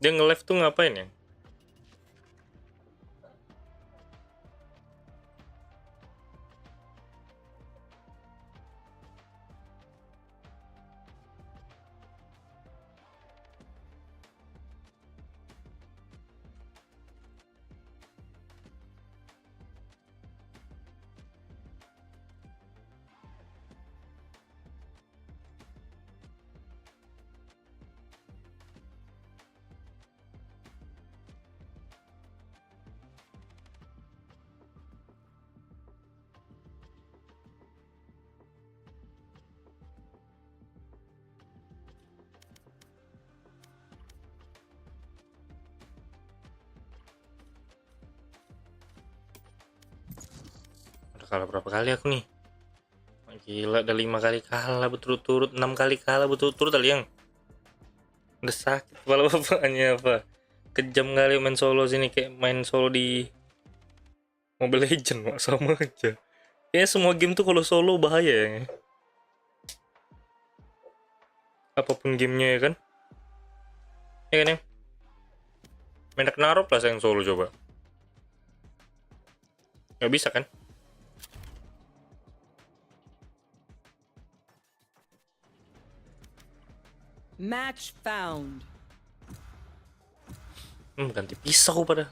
Dia nge-live tuh ngapain ya? Udah kalah berapa kali aku nih? Gila, udah 5 kali kalah berturut-turut, 6 kali kalah berturut-turut kali yang. Udah sakit kepala bapaknya apa. Kejam kali main solo sini, kayak main solo di Mobile Legend, Mak. Sama aja. Kayaknya semua game tuh kalau solo bahaya ya. Apapun gamenya ya kan. Ya kan ya. Main Ragnarok lah saya yang solo coba. Gak bisa kan? Match found. Ganti pisau pada.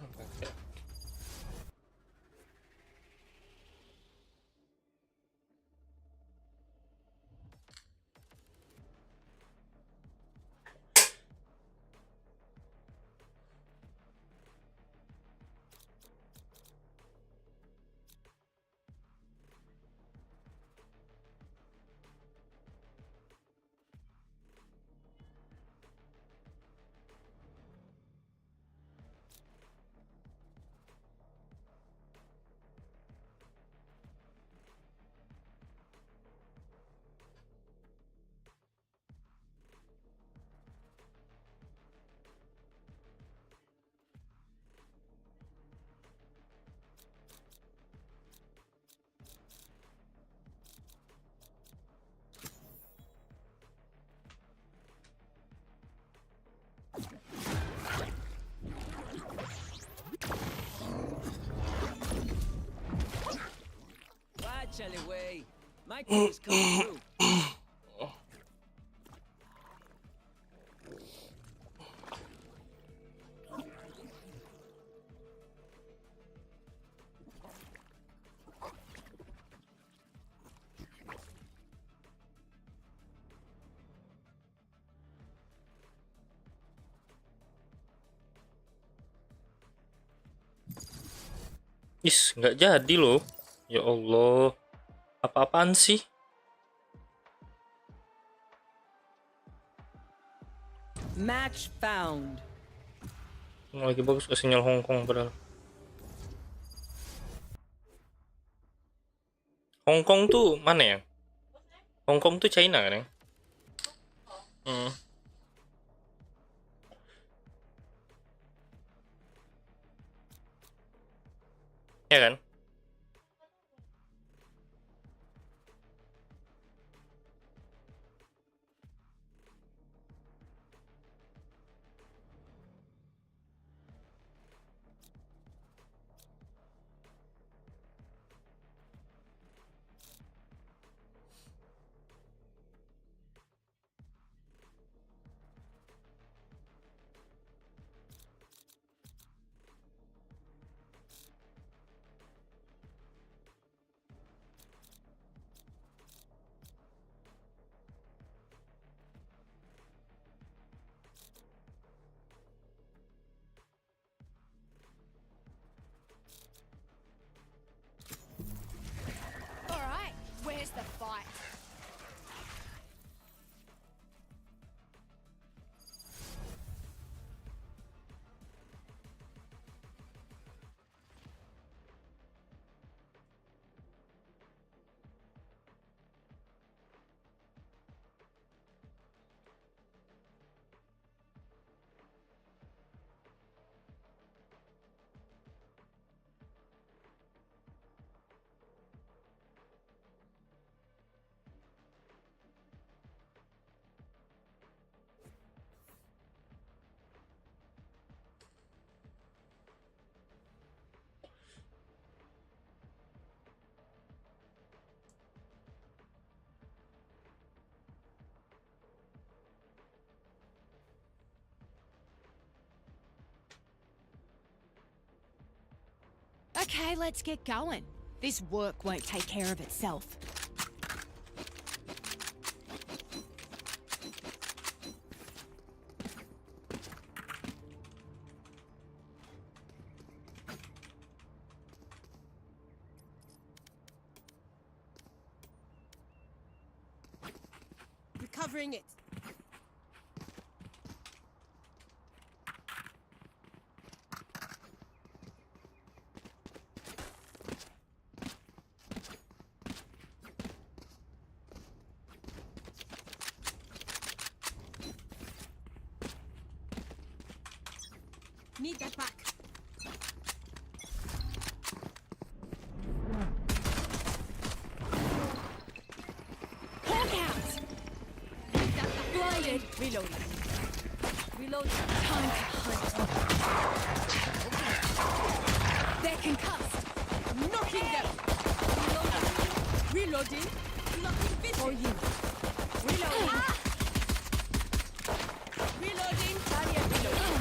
Watch alleyway. My kid is coming through. Nggak jadi loh. Ya Allah. Apa-apaan sih? Match found. Lagi bagus ke sinyal Hongkong padahal. Hongkong tuh mana ya? Hongkong tuh China kan ya? Hmm. Ya kan? Okay, let's get going. This work won't take care of itself. Recovering it. Need that back. Hawk out! Need that back. Blinded! Reloading. Reloading. Time to hunt. They're concussed. Knocking them. Reloading. Reloading. Blocking vision. For you. Reloading. Reloading. Barrier reloading.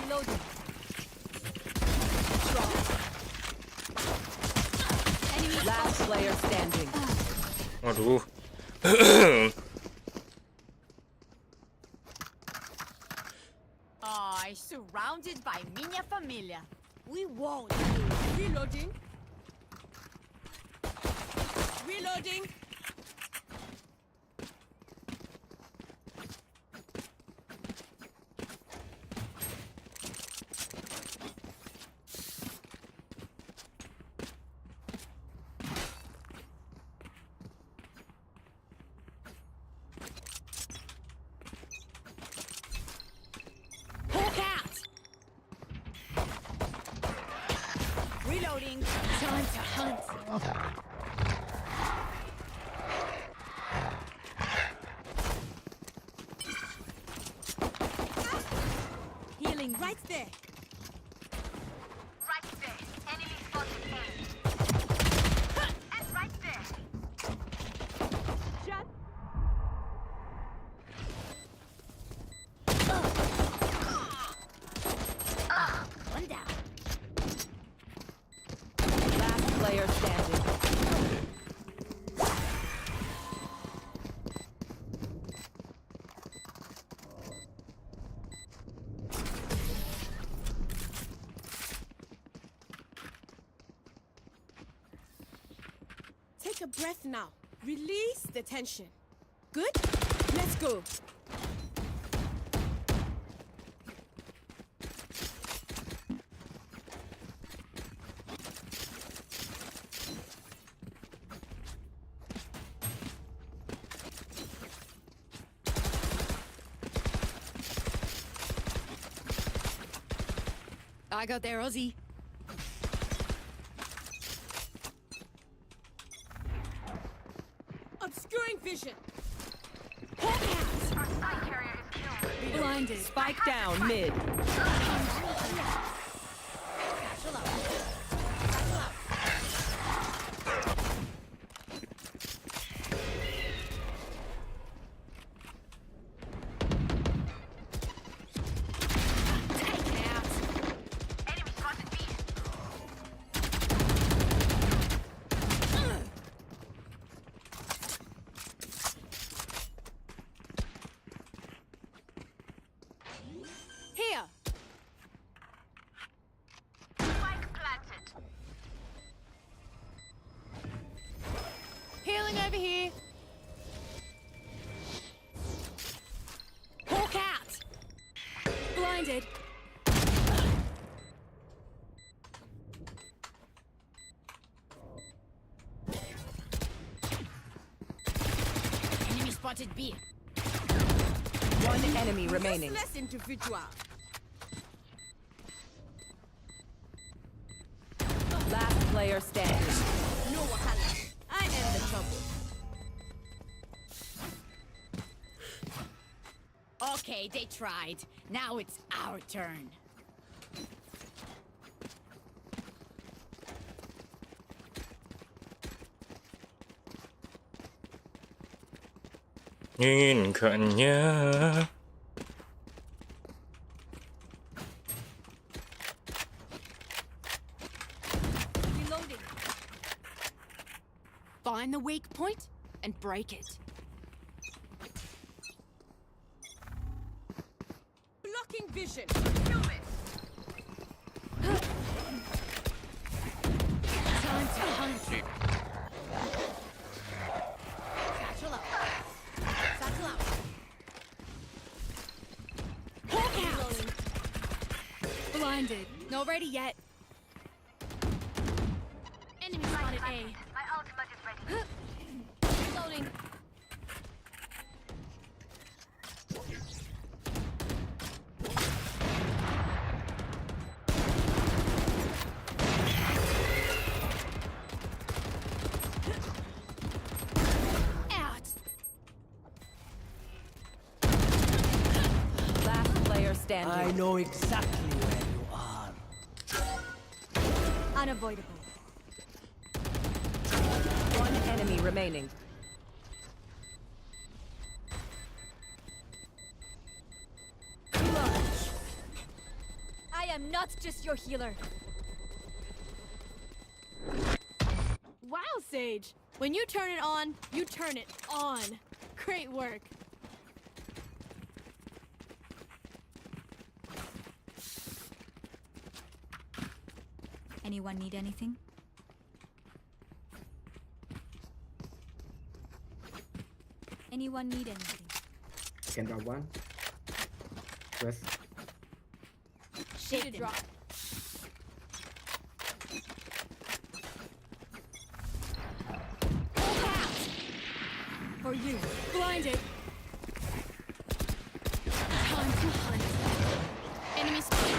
Reloading. Enemy Last player standing. Waduh. I surrounded by minha família. We won't. Reloading. Reloading. Hawk out! Reloading. Time to hunt. Healing right there. Right there. Enemy spotted A. And right there. Shut. One down. Last player standing. Take a breath now. Release the tension. Good? Let's go. I got there, Aussie. Obscuring vision. Hawk out! Our spy carrier is killed. Blinded. Spike down mid. Taken out. Enemy spotted B. Here. Spike planted. Healing over here. Hawk out. Blinded. Enemy spotted B. One enemy remaining. Less individual. Last player standing. No wahala. I am the trouble. Okay, they tried. Now it's our turn. Inginkannya. Find the weak point and break it. Blocking vision. Time to hunt. Satchel up. Satchel out. Hawk out. Blinded. Not ready yet. Enemy spotted A. My ultimate is ready. Reloading. Out. Last player standing. I know exactly where you are. Unavoidable. One enemy remaining. I am not just your healer. Wow, Sage. When you turn it on, you turn it on. Great work. Anyone need anything? Anyone need anything? Can drop one. West. Need a drop. For you. Blinded. Time to hunt. Enemy spotted.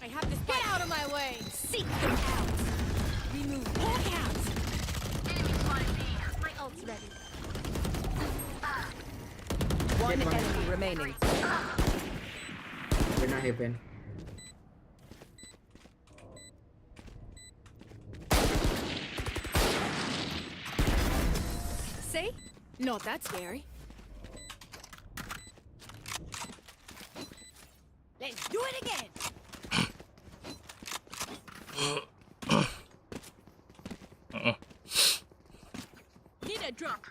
I have this. Get out of my way. Seek them out. Remove. Walk out. Enemy spotted B. My ult's ready. One Get one. enemy remaining. We're not heaven. See? Not that scary. Let's do it again. Need a drop.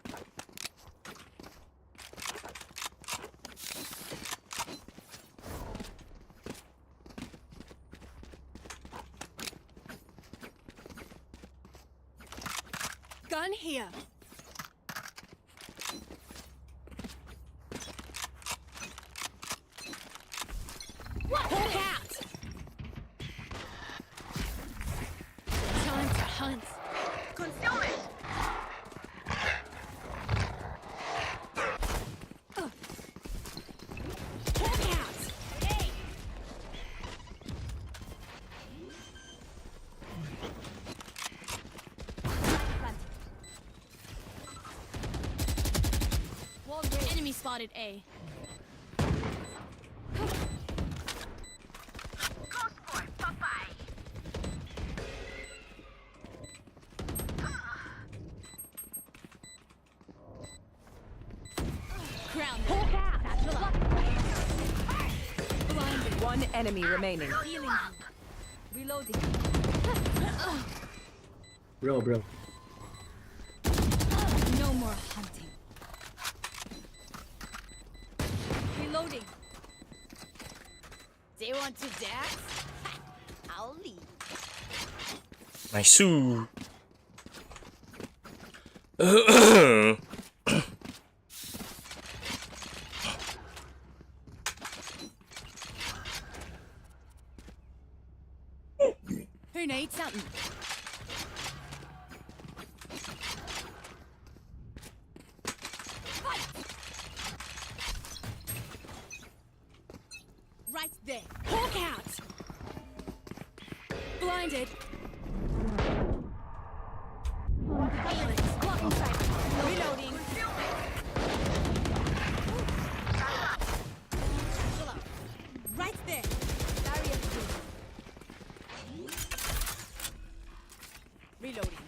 Gun here. Hawk out. Time to hunt. Consume it. Hawk out. Hey. Enemy spotted A. Ghost boy. Bye-bye. Ground. Hawk out. Blinded. One enemy remaining. Healing. Reloading. Bro. No more hunting. Reloading. They want to dance? I'll leave. Nice. Who needs something? Fight! Right there. Hawk out! Blinded. Blocking sight. Reloading. Chill out. Right there. Barrier through. Reloading.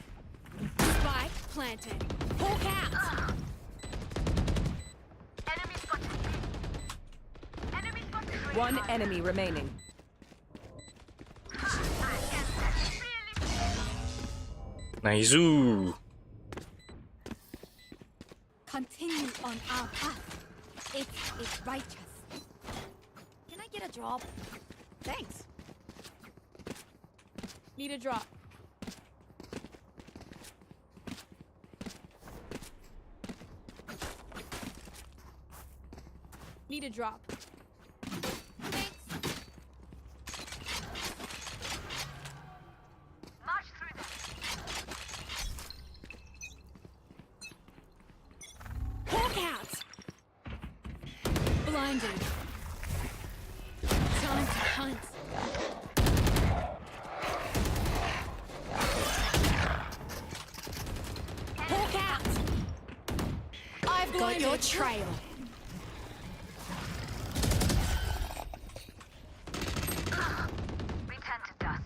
Spike planted. Hawk out! Enemy spotted B. Enemy spotted B. One enemy remaining. I am really Nice. Continue on our path. It is righteous. Can I get a drop? Thanks. Need a drop. Need a drop. March through them. Hawk out! Blinded. Time to hunt. Hawk out! I've got your trail. Return to dust.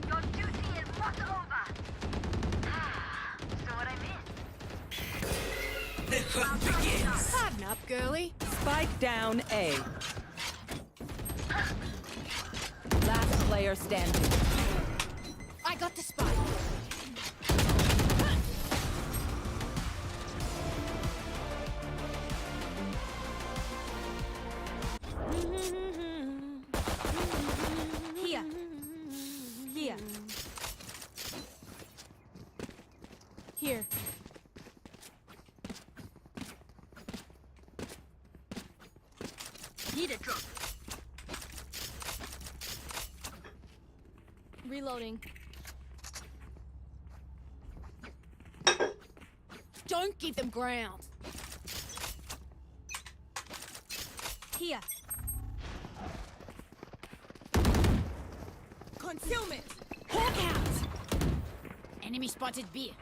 Your duty is not over. So what I missed? Harden up, girly. Spike down A. Last player standing. I got the spike. Here. Here. Here. Need a drop. Reloading. Don't give them ground. Here. Concealment. Hawk out. Enemy spotted B.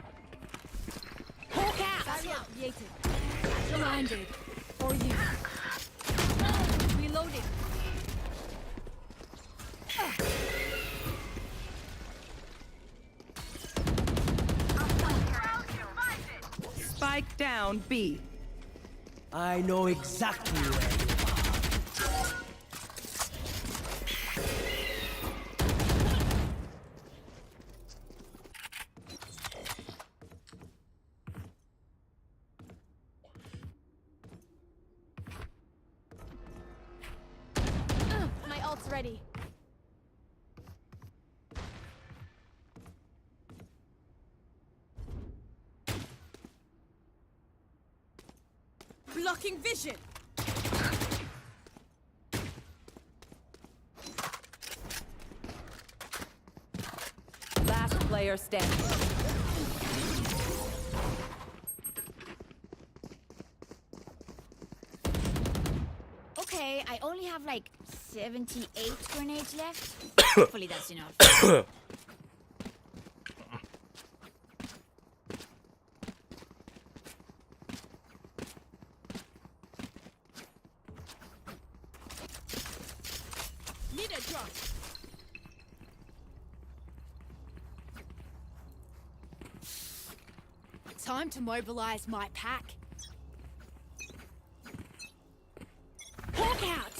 Hawk out. Created. Blinded. For you. Reloading. Spike down B. I know exactly where. My ult's ready. Blocking vision. Last player standing. Okay, I only have like 78 grenades left. Hopefully that's enough. Need a drop. Time to mobilize my pack. Hawk out!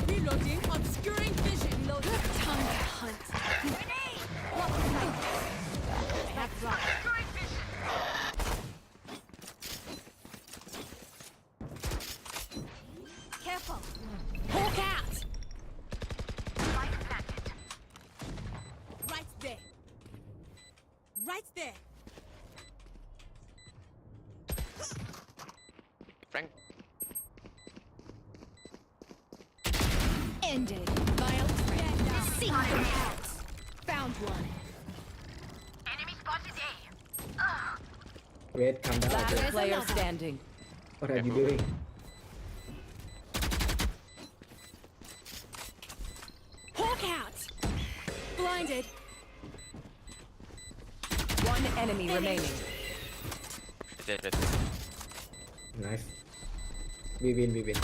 Reloading, obscuring vision. Reloading. Time to hunt. That's right. Careful. Hawk out! Right there. Right there. Frank. Ended. My old friend. Sing them out. Found one. Enemy spotted A. Wait, calm down. Last Okay. player standing. What are you doing? Hawk out! Blinded. One enemy remaining. Dead. Nice. We win, we win.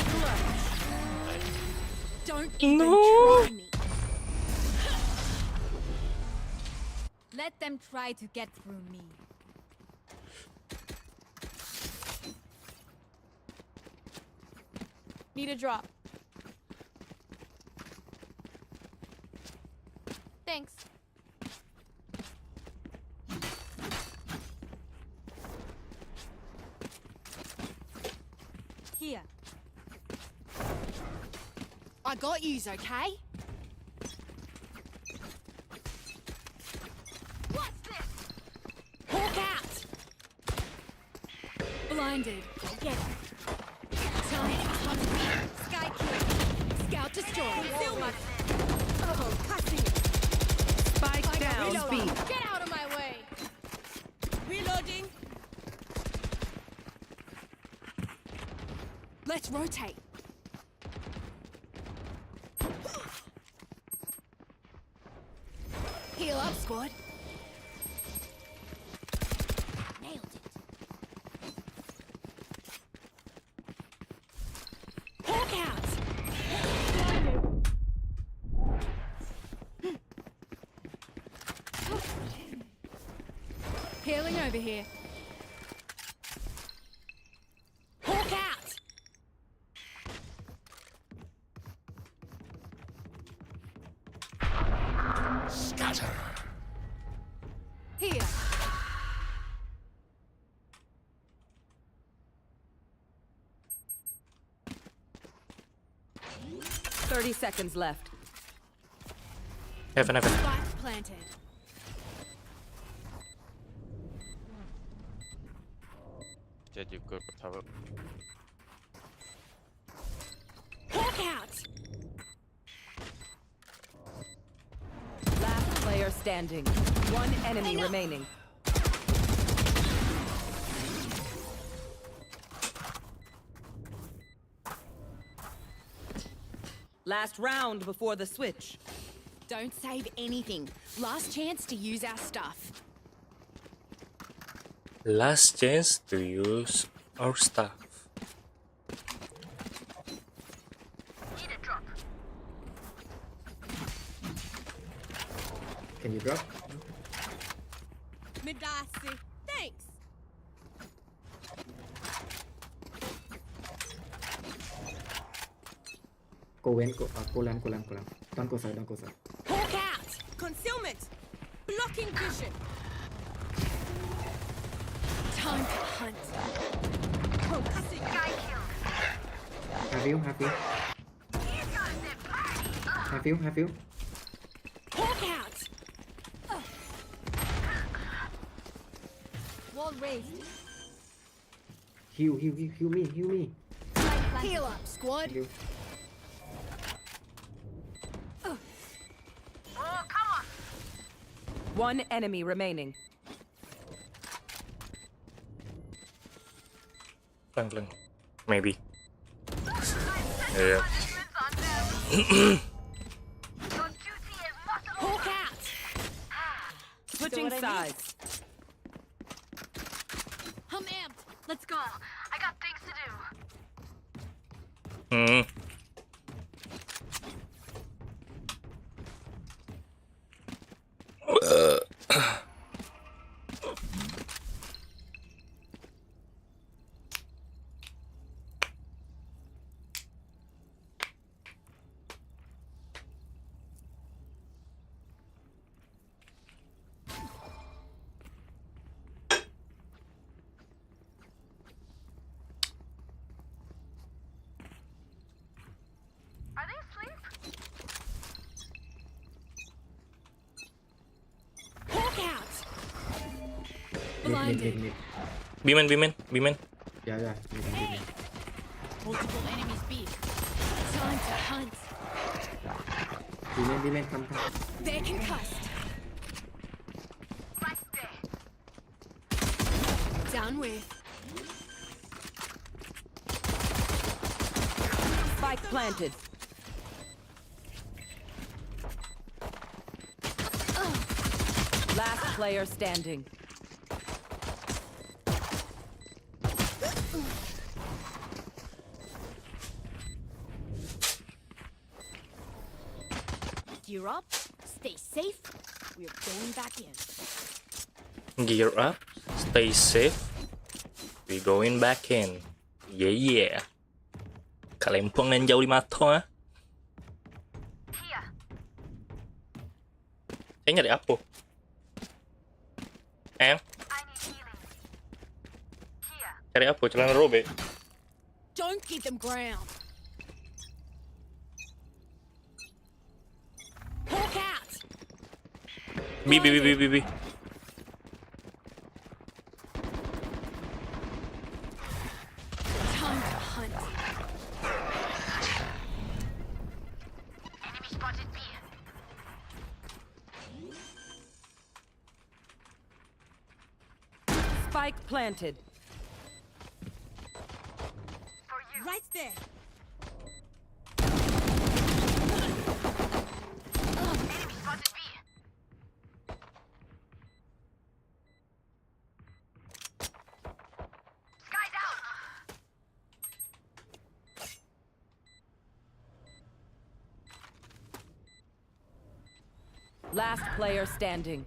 Don't even try me. Let them try to get through me. Need a drop. Thanks. Here. I got yous, okay? What's this? Hawk out! Blinded. Get it. Sky kill. Scout destroy. Concealment. Oh, cutting. Spike down B. Get out of my way. Reloading. Let's rotate. Heal up, squad. Nailed it. Hawk out! Healing over here. Hawk out! Here. 30 seconds left. Heaven. Spike planted. Jet, you go tower. Hawk out! Last player standing. One enemy remaining. Last round before the switch. Don't save anything. Last chance to use our stuff. Last chance to use our stuff. Need a drop. Can you drop? Midasi. Thanks. Go in, go land. Don't go side. Hawk out! Concealment! Blocking vision! Time to hunt. Sky kill. Have you? He's got them. Have you? Hawk out! Wall raised. Heal me. Heal up, squad. Heal. Oh, come on. One enemy remaining. Pelan. Maybe. Yeah. Judgment's on them. Your duty is muscle. Hawk out! Switching what I sides. I'm amped. Let's go. I got things to do. Are they asleep? Hawk out! Mid. Bimen. Yeah. Mid. Multiple enemies B. Time to hunt. Bimen, come. They're concussed. Right there. Down with. Spike planted. Last player standing. Gear up. Stay safe. We're going back in. Gear up. Stay safe. We going back in. Yeah. Kalempong dan jauh di mata. Here. Saya nyari apa? I need healing. Here. Cari apa? Celana robek. Don't give them ground. Hawk out. B. Time to hunt. Enemy spotted B. Spike planted. For you. Right there. Enemy spotted B. Sky down. Last player standing.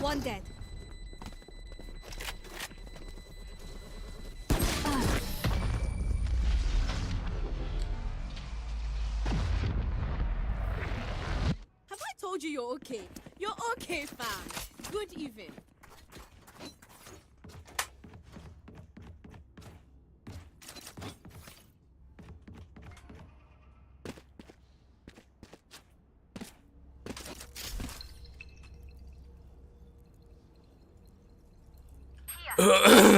One dead. Have I told you you're okay? You're okay, fam. Good even. Forward.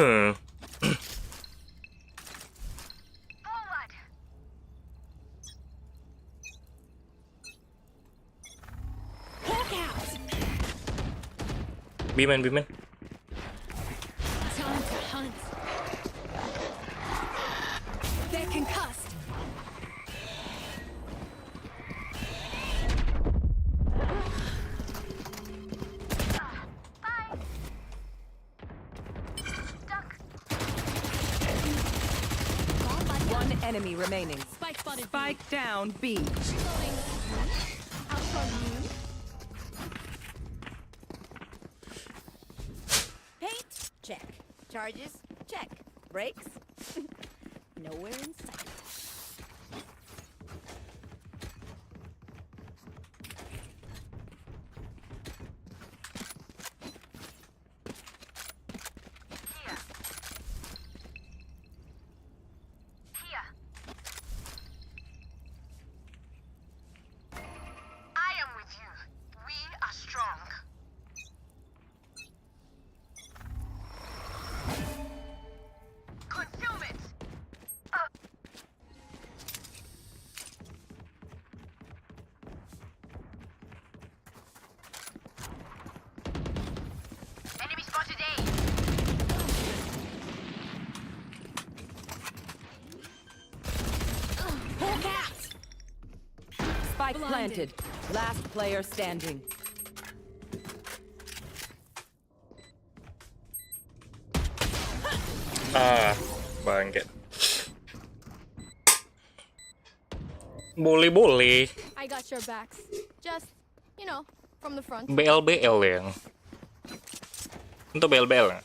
Hawk out. B man. Time to hunt. They're concussed. Bye. Stuck. One enemy remaining. Spike spotted. Spike down B. Reloading. Out from you. Paint? Check. Charges? Check. Brakes? Nowhere in sight. Here. Here. I am with you. We are strong. Consume it. Enemy spotted A. Hawk out. Spike Blinded. planted. Last player standing. Bangke. Boleh. I got your backs. Just, you know, from the front. BL yang. Untuk BL nggak?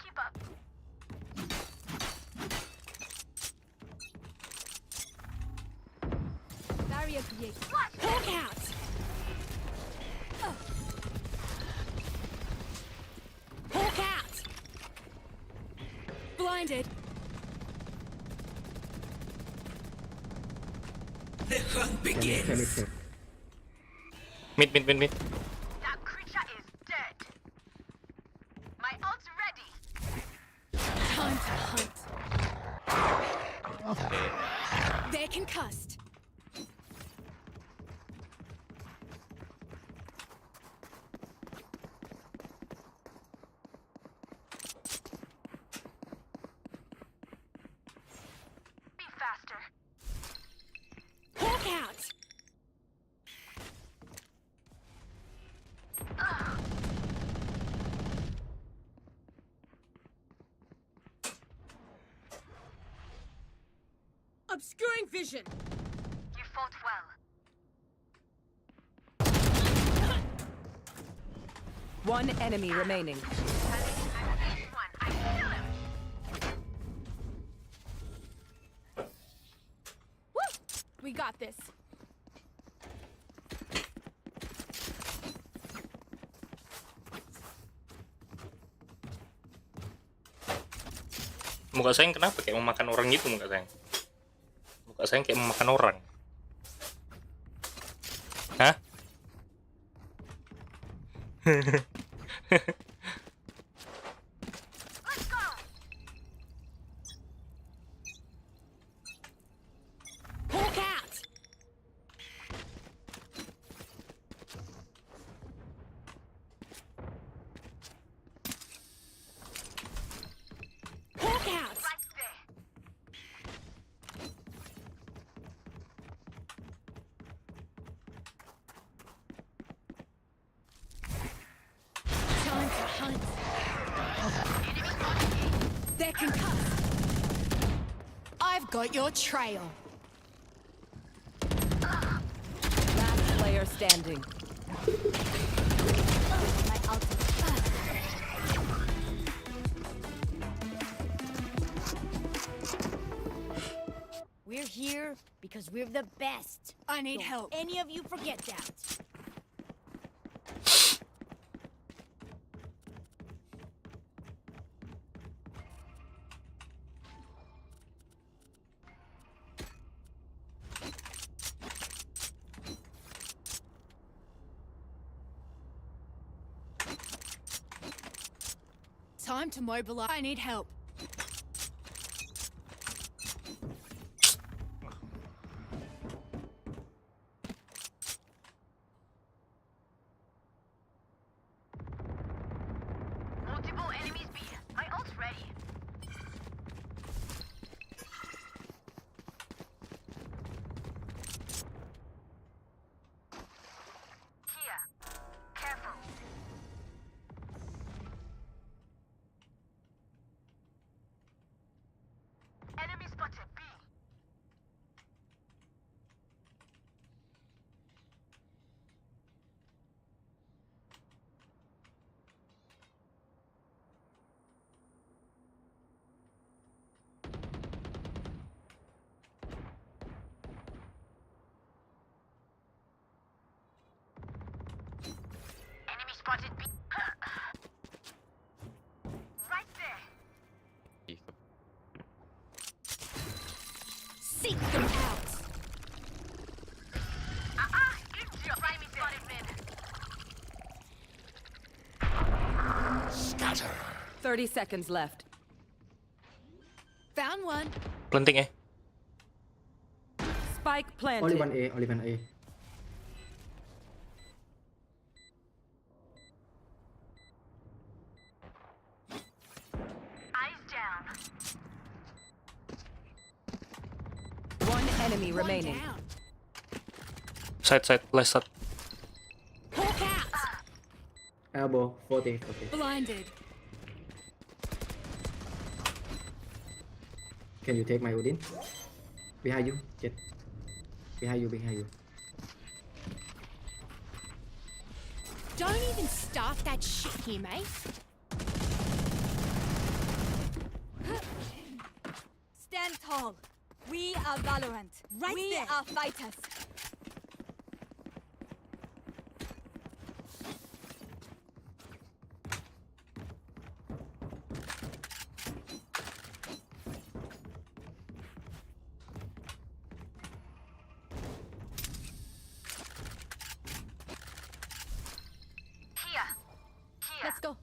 Keep up. Barrier created. What? Hawk out. Hawk out. Blinded. Mid. That creature is dead. My ult's ready. Time to hunt. They're concussed. Be faster. Hawk out. Obscuring vision. You fought well. One enemy remaining. One. I kill him. Woo! We got this. Muka saya kenapa kayak memakan orang gitu muka saya? Muka saya kayak memakan orang. Hah? Let's go. Hawk out. Hawk out. Right there. Time to hunt. They're concussed. I've got your trail. Last player standing. My ultimate. We're here because we're the best. I need Don't help. any of you forget that. Time to mobilize. I need help. Multiple enemies B. My ult's ready. Here. Careful. Enemy spotted B. Enemy spotted B. Right there. Seek them out. Idiot. Enemy spotted mid. 30 seconds left. Found one. Planting eh. Spike Only planted. one A, only one A. Eyes down. One enemy One remaining. down. Side, last side. Hawk out. Elbow, 40, 40. Blinded. Can you take my Odin? Behind you, Jet. Behind you, behind you. Don't even start that shit here, mate. Stand tall. We are Valorant. Right we there. are fighters. Here. Let's go.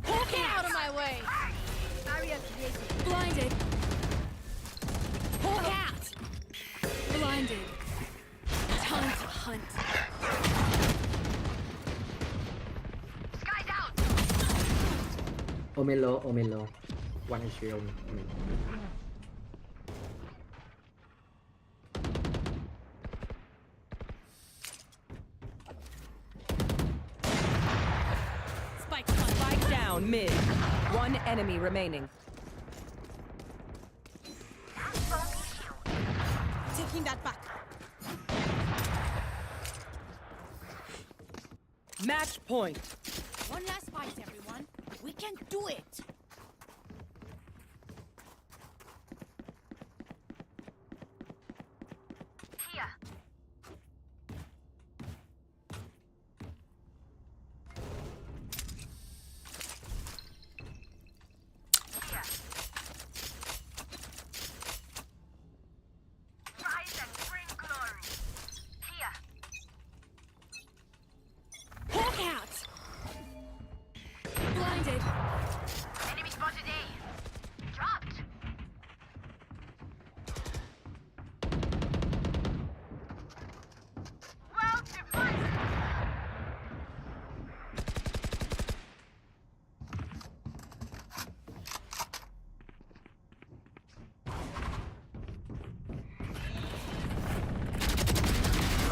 Hawk out of my way. Barrier created. Blinded. Hawk out. Blinded. Time to hunt. Sky's out. Omen low, Omen low. One HP Omen. Spike down down mid. One enemy remaining. Taking that back. Match point. One last fight, everyone. We can do it. Here. Here. Rise and bring glory. Here. Hawk out. Blinded. Enemy spotted A. Dropped. Well divided.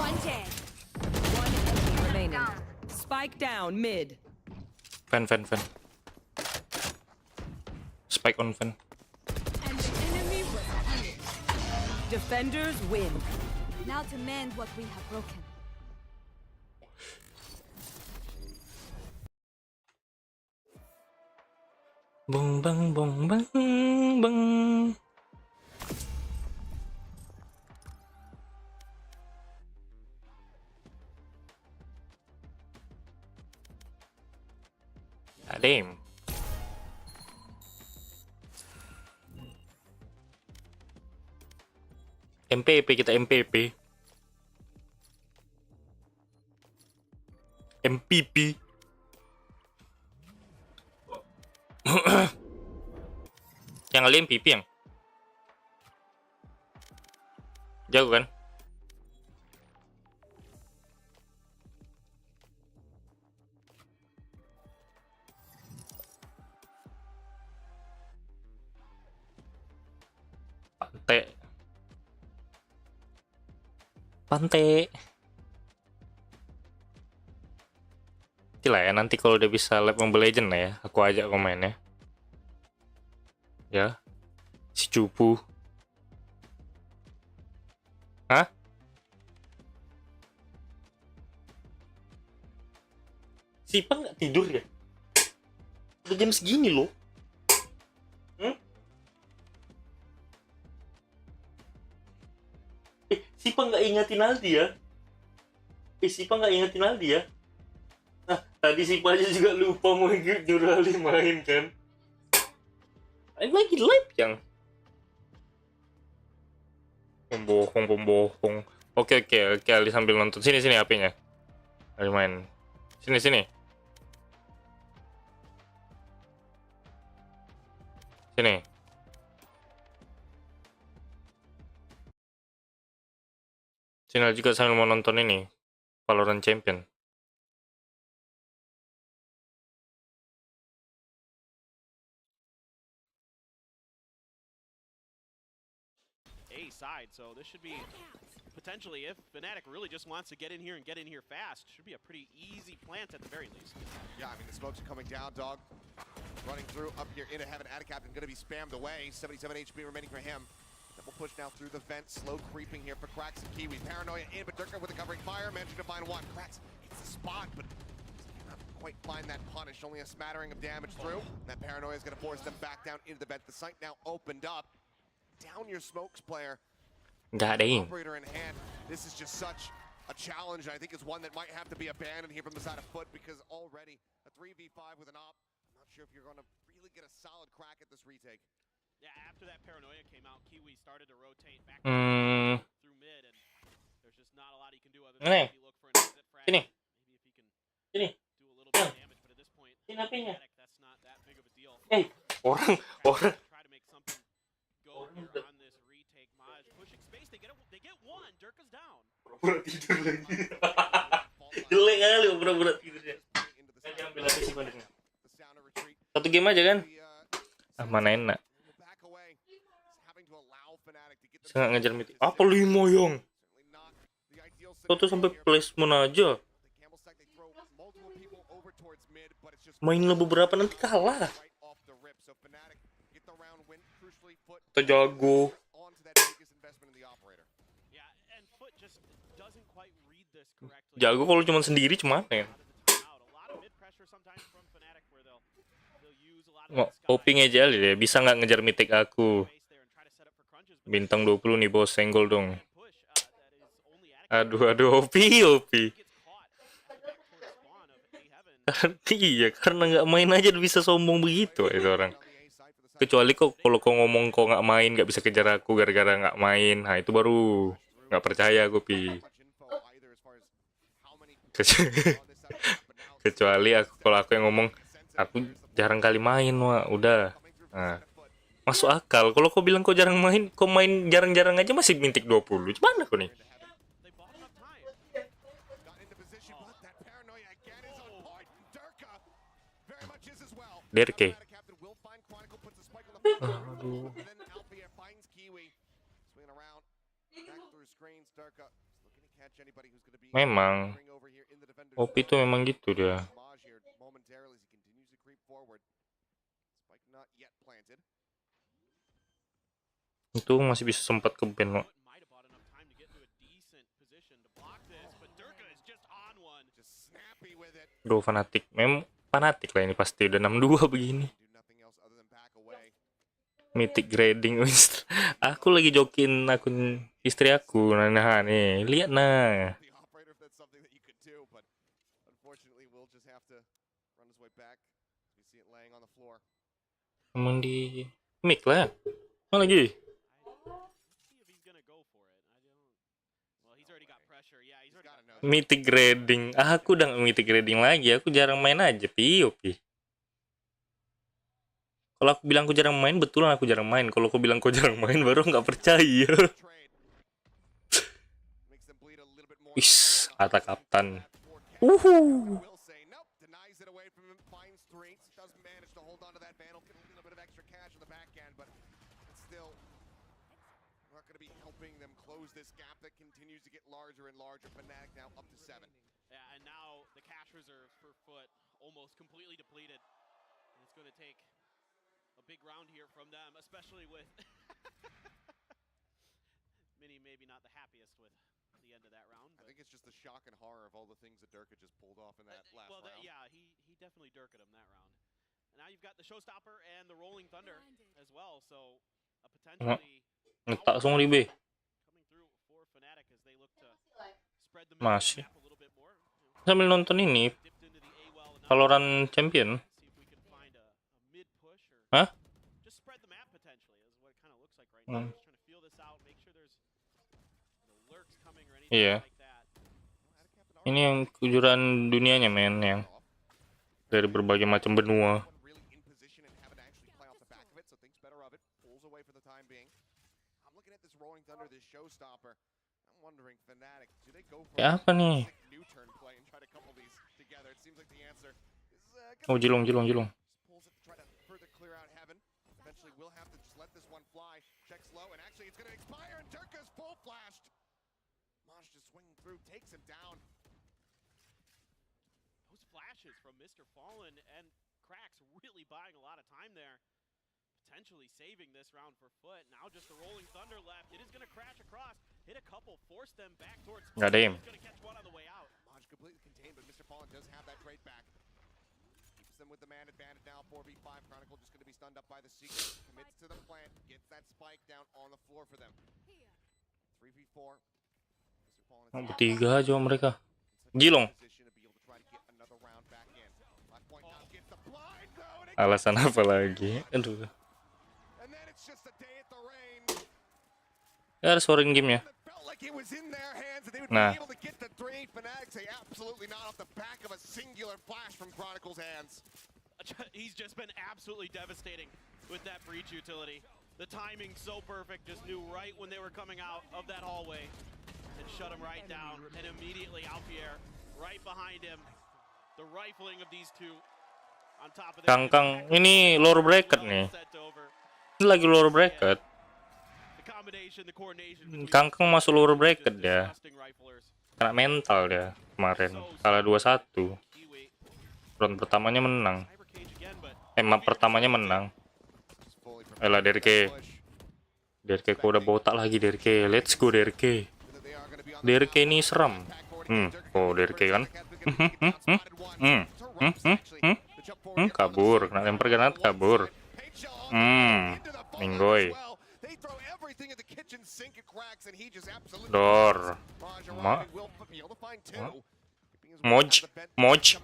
One dead. One enemy remaining. Spike down mid. Fan. Spike on fan. And the enemy was punished. Defenders win. Now to mend what we have broken. Bong bang bong bang bang. Damn. MPP kita MPP. MPP. Yang kali MPP yang jago kan? Pantai. Lah ya, nanti kalau udah bisa lab Mobile Legend lah ya, aku ajak komennya. Ya. Si cupu. Hah? Sipa nggak tidur ya? Udah jam segini loh. Sipa nggak ingetin Aldi ya? Sipa nggak ingetin Aldi ya? Nah, tadi Sipa aja juga lupa mau nyuruh Aldi main kan? Ini lagi live yang pembohong. Oke, Aldi sambil nonton. Sini HP-nya. Aldi main. Sini. Sini juga sambil mau nonton ini Valorant Champion. A side, so this should be potentially, if Fnatic really just wants to get in here and get in here fast, should be a pretty easy plant at the very least. Yeah, I mean, the smokes are coming down, dog. Running through up here into heaven. Atacaptain going to be spammed away. 77 HP remaining for him. Double push now through the vent. Slow creeping here for Krax and Kiwi. Paranoia in, but Durka with the covering fire. Managing to find one. Krax hits the spot, but cannot quite find that punish. Only a smattering of damage through. And that Paranoia is going to force them back down into the vent. The site now opened up. Down your smokes, player. Nggak ada yang. Operator in hand. This is just such a challenge. I think it's one that might have to be abandoned here from the side of Foot, because already a 3v5 with an op. I'm not sure if you're going to really get a solid crack at this retake. Yeah, after that Paranoia came out, Kiwi started to rotate back through mid, and there's just not a lot he can do other than maybe look for an exit frag. Sini. Maybe if he can Sini. do a little bit of damage, but at this point, Sini HP-nya. that's not that big of a deal. Orang. Try to make something go here on this retake. Maj pushing space, they get one. Durka's down. Pura-pura tidur lagi. Jelek kali pura-pura tidurnya. Saya ambil HP sih padanya. Satu game aja kan? Ah, mana enak. Saya nggak ngejar mid. Apa 5 yang? Satu sampai placement aja. Mainlah beberapa nanti kalah. right off the rip. So Fnatic get the round win. Crucially, Foot Atau jago. onto that biggest investment in the operator. Yeah, and Foot just doesn't quite read this correctly. Jago kalau cuma sendiri cuma ya. A lot of mid pressure sometimes from Fnatic where they'll use a lot of Mau popping aja deh, bisa nggak ngejar mythic aku? Bintang 20 nih bos, senggol dong. Aduh, OP. Iya, karena nggak main aja udah bisa sombong begitu itu orang. Kecuali kok kalau kau ngomong kok nggak main, nggak bisa kejar aku gara-gara nggak main, nah itu baru nggak percaya gue pi. Kecuali aku, kalau aku yang ngomong aku jarang kali main, wah udah. Nah, masuk akal. Kalau kau bilang kau jarang main, kau main jarang-jarang aja masih mintik 20. Gimana kau nih? Derke. Aduh. Memang OP itu memang gitu dia. Itu masih bisa sempat ke ban. Bro, Fnatic. Memang Fnatic lah ini pasti udah 6-2 begini. Mythic grading. Aku lagi jokin akun istri aku. Nah nih, lihat nah. Emang di mic lah. Mana lagi? Mythic grading. Aku udah mythic grading lagi. Aku jarang main aja, Pi. Kalau aku bilang aku jarang main, betulan aku jarang main. Kalau aku bilang aku jarang main, baru nggak percaya. Wis, kata kapten. This gap that continues to get larger and larger. Fnatic now up to 7. Yeah, and now the cash reserves for Foot almost completely depleted. And it's going to take a big round here from them, especially with Mini maybe not the happiest with the end of that round. I think it's just the shock and horror of all the things that Durka just pulled off in that last round. Yeah, he definitely Durka'd him that round. And now you've got the Showstopper and the Rolling Thunder as well, so a potentially Tak semua di B. Masih. Sambil nonton ini Valorant Champion. Hah? Iya. Ini yang kejuaraan dunianya men, yang dari berbagai macam benua. Ya apa nih? Oh, jilong. Those flashes from Mr. Fallen and Cracks really buying a lot of time there. Potentially saving this round for Foot. Now just the Rolling Thunder left. It is going to crash across. Hit a couple, force them back towards Foot. Nggak ada aim. He's going to catch one on the way out. Maj completely contained, but Mr. Fallen does have that trade back. Keeps them with the man advantage now. 4v5. Chronicle just going to be stunned up by the Secret. Commits to the plant. Gets that spike down on the floor for them. 3v4. Mr. Fallen Bertiga aja mereka. Jilong. Alasan apa lagi? Aduh. Ya, ada suara game-nya. Nah. He's just been absolutely devastating with that breach utility. The timing so perfect, just knew right when they were coming out of that hallway and shut him right down. And immediately Alpier right behind him. The rifling of these two on top of Kangkang ini lower bracket nih. Ini lagi lower bracket. Kangkang masuk lower bracket dia. Kena mental dia kemarin. Kalah 2-1. Round pertamanya menang. Cyber cage again, but Map pertamanya menang. Elah Derke. Derke kok udah botak lagi Derke. Let's go Derke. Derke ini seram. Oh Derke kan. Kabur, kena lempar granat kabur. Ninggoy. Dor. Moj. Moj.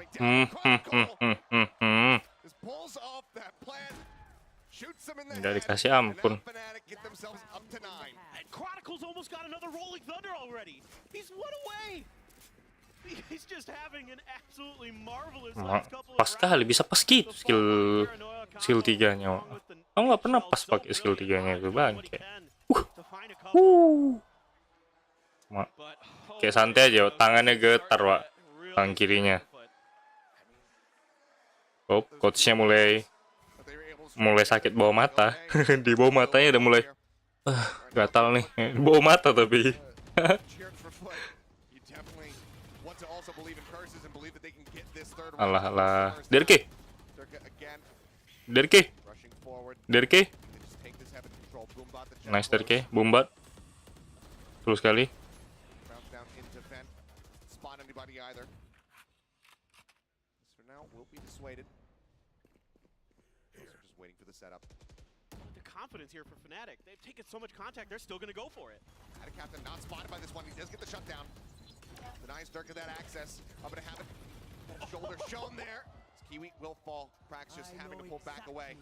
Nggak dikasih ampun. And Chronicles almost got another rolling thunder already. He's one away. He's just having an absolutely marvelous last couple of Pas kali bisa pas gitu skill 3-nya. Aku nggak pernah pas pakai skill 3-nya itu bangke. Kayak santai aja, tangannya getar, Wak. Tangan kirinya. Oh, coachnya mulai sakit bawah mata. Di bawah matanya udah mulai gatal nih. Bawah mata tapi. Alah. Derke. Nice Derke. Bombat. Betul sekali. The confidence here for Fnatic. They've taken so much contact, they're still going to go for it. Captain not spotted by this one. He does get the shutdown. Denies Dirk that access. I'm going to have it. Shoulder shown there. Kiwi will fall. Prax just having to pull back away.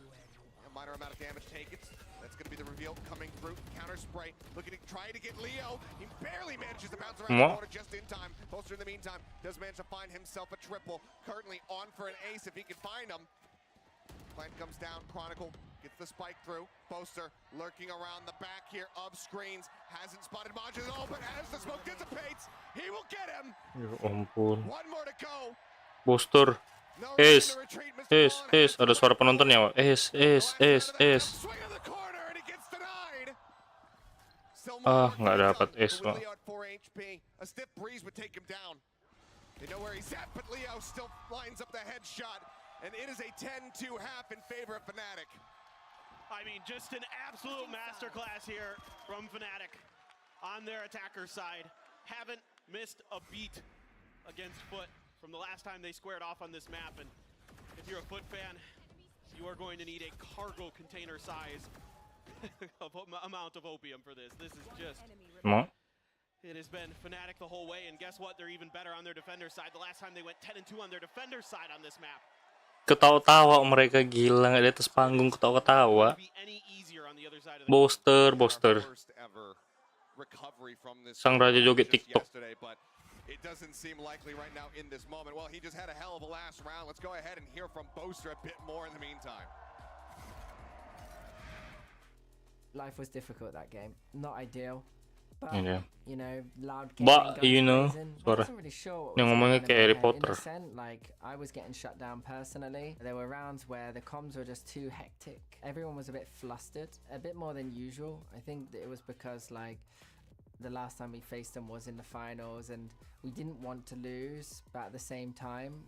A minor amount of damage taken. That's going to be the reveal coming through. Counter spray. Looking to try to get Leo. He barely manages to bounce around the corner just in time. Poster in the meantime does manage to find himself a triple. Currently on for an ace if he can find him. Plant comes down. Chronicle gets the spike through. Poster lurking around the back here of screens. Hasn't spotted Maj at all, but as the smoke dissipates, he will get him. Ya ampun. One more to go. Poster. Es. Ada suara penontonnya, Wak. Es. Nggak dapat es, Wak. A stiff breeze would take him down. They know where he's at, but Leo still lines up the headshot. And it is a 10-2 half in favor of Fnatic. I mean, just an absolute masterclass here from Fnatic on their attacker side. Haven't missed a beat against Foot from the last time they squared off on this map. And if you're a Foot fan, you are going to need a cargo container size amount of opium for this. This is just... It has been Fnatic the whole way, and guess what? They're even better on their defender side. The last time they went 10-2 on their defender side on this map. Ketawa-tawa mereka, gila, nggak di atas panggung ketawa-tawa. Boster. Sang raja joget TikTok. It doesn't seem likely right now in this moment. Well, he just had a hell of a last round. Let's go ahead and hear from Boaster a bit more in the meantime. Life was difficult that game. Not ideal. But, Yeah. you know, loud But, you know, suara. Yang ngomongnya kayak Harry Potter. Like, I was getting shut down personally. There were rounds where the comms were just too hectic. Everyone was a bit flustered, a bit more than usual. I think that it was because, like, the last time we faced them was in the finals and we didn't want to lose, but at the same time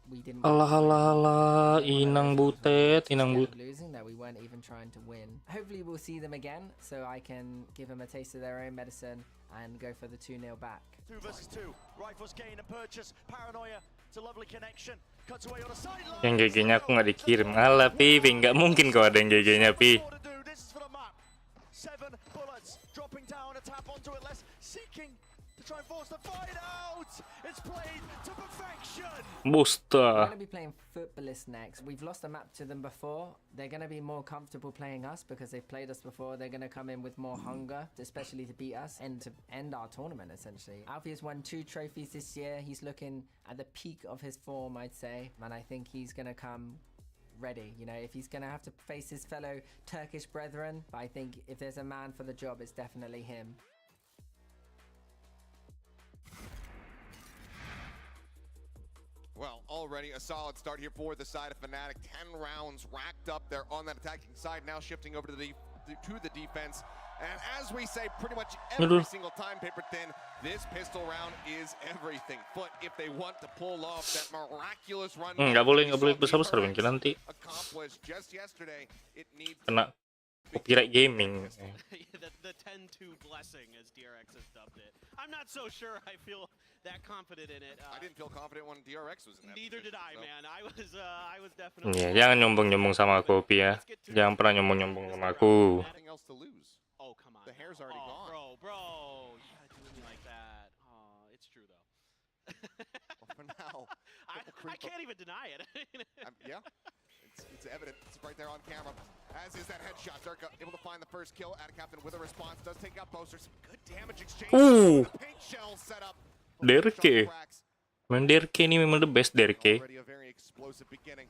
we didn't Inang butet losing, that we weren't even trying to win. Hopefully we'll see them again so I can give them a taste of their own medicine and go for the 2-0 back. 2 versus 2. Rifles gain and purchase. Paranoia. It's a lovely connection. Cuts away on a sideline. Yang GG-nya aku nggak dikirim. Alah, Pi, nggak mungkin kau ada yang GG-nya, Pi. 7 bullets dropping down, a tap onto it, less seeking to try and force the fight out. It's played to perfection. Booster. We're going to be playing Footballist next. We've lost a map to them before. They're going to be more comfortable playing us because they've played us before. They're going to come in with more hunger, especially to beat us and to end our tournament, essentially. Alfie has won 2 trophies this year. He's looking at the peak of his form, I'd say. And I think he's going to come ready. You know, if he's going to have to face his fellow Turkish brethren, but I think if there's a man for the job, it's definitely him. Well, already a solid start here for the side of Fnatic. 10 rounds racked up there on that attacking side. Now shifting over to the to the defense. And as we say pretty much every single time, paper thin, this pistol round is everything. Foot, if they want to pull off that miraculous run, Nggak boleh besar-besar bengkel nanti accomplished just yesterday, it needs kena copyright gaming. the 10-2 blessing, as DRX has dubbed it. I'm not so sure I feel that confident in it. I didn't feel confident when DRX was in that Neither did position, I, man. I was definitely. Ya, jangan nyombong-nyombong sama aku, Pi ya. Jangan pernah nyombong-nyombong sama aku. Nothing else to lose. Oh, come on. The hair's already gone. Bro. You gotta do me like that. Oh, it's true, though. Well, for now. I can't even deny it. Yeah, it's evident. It's right there on camera. As is that headshot. Zerka able to find the first kill. Ad Captain with a response. Does take out Boasters. Good damage exchange. Paint shell set up. Derke. Main Derke ini memang the best Derke. Already a very explosive beginning.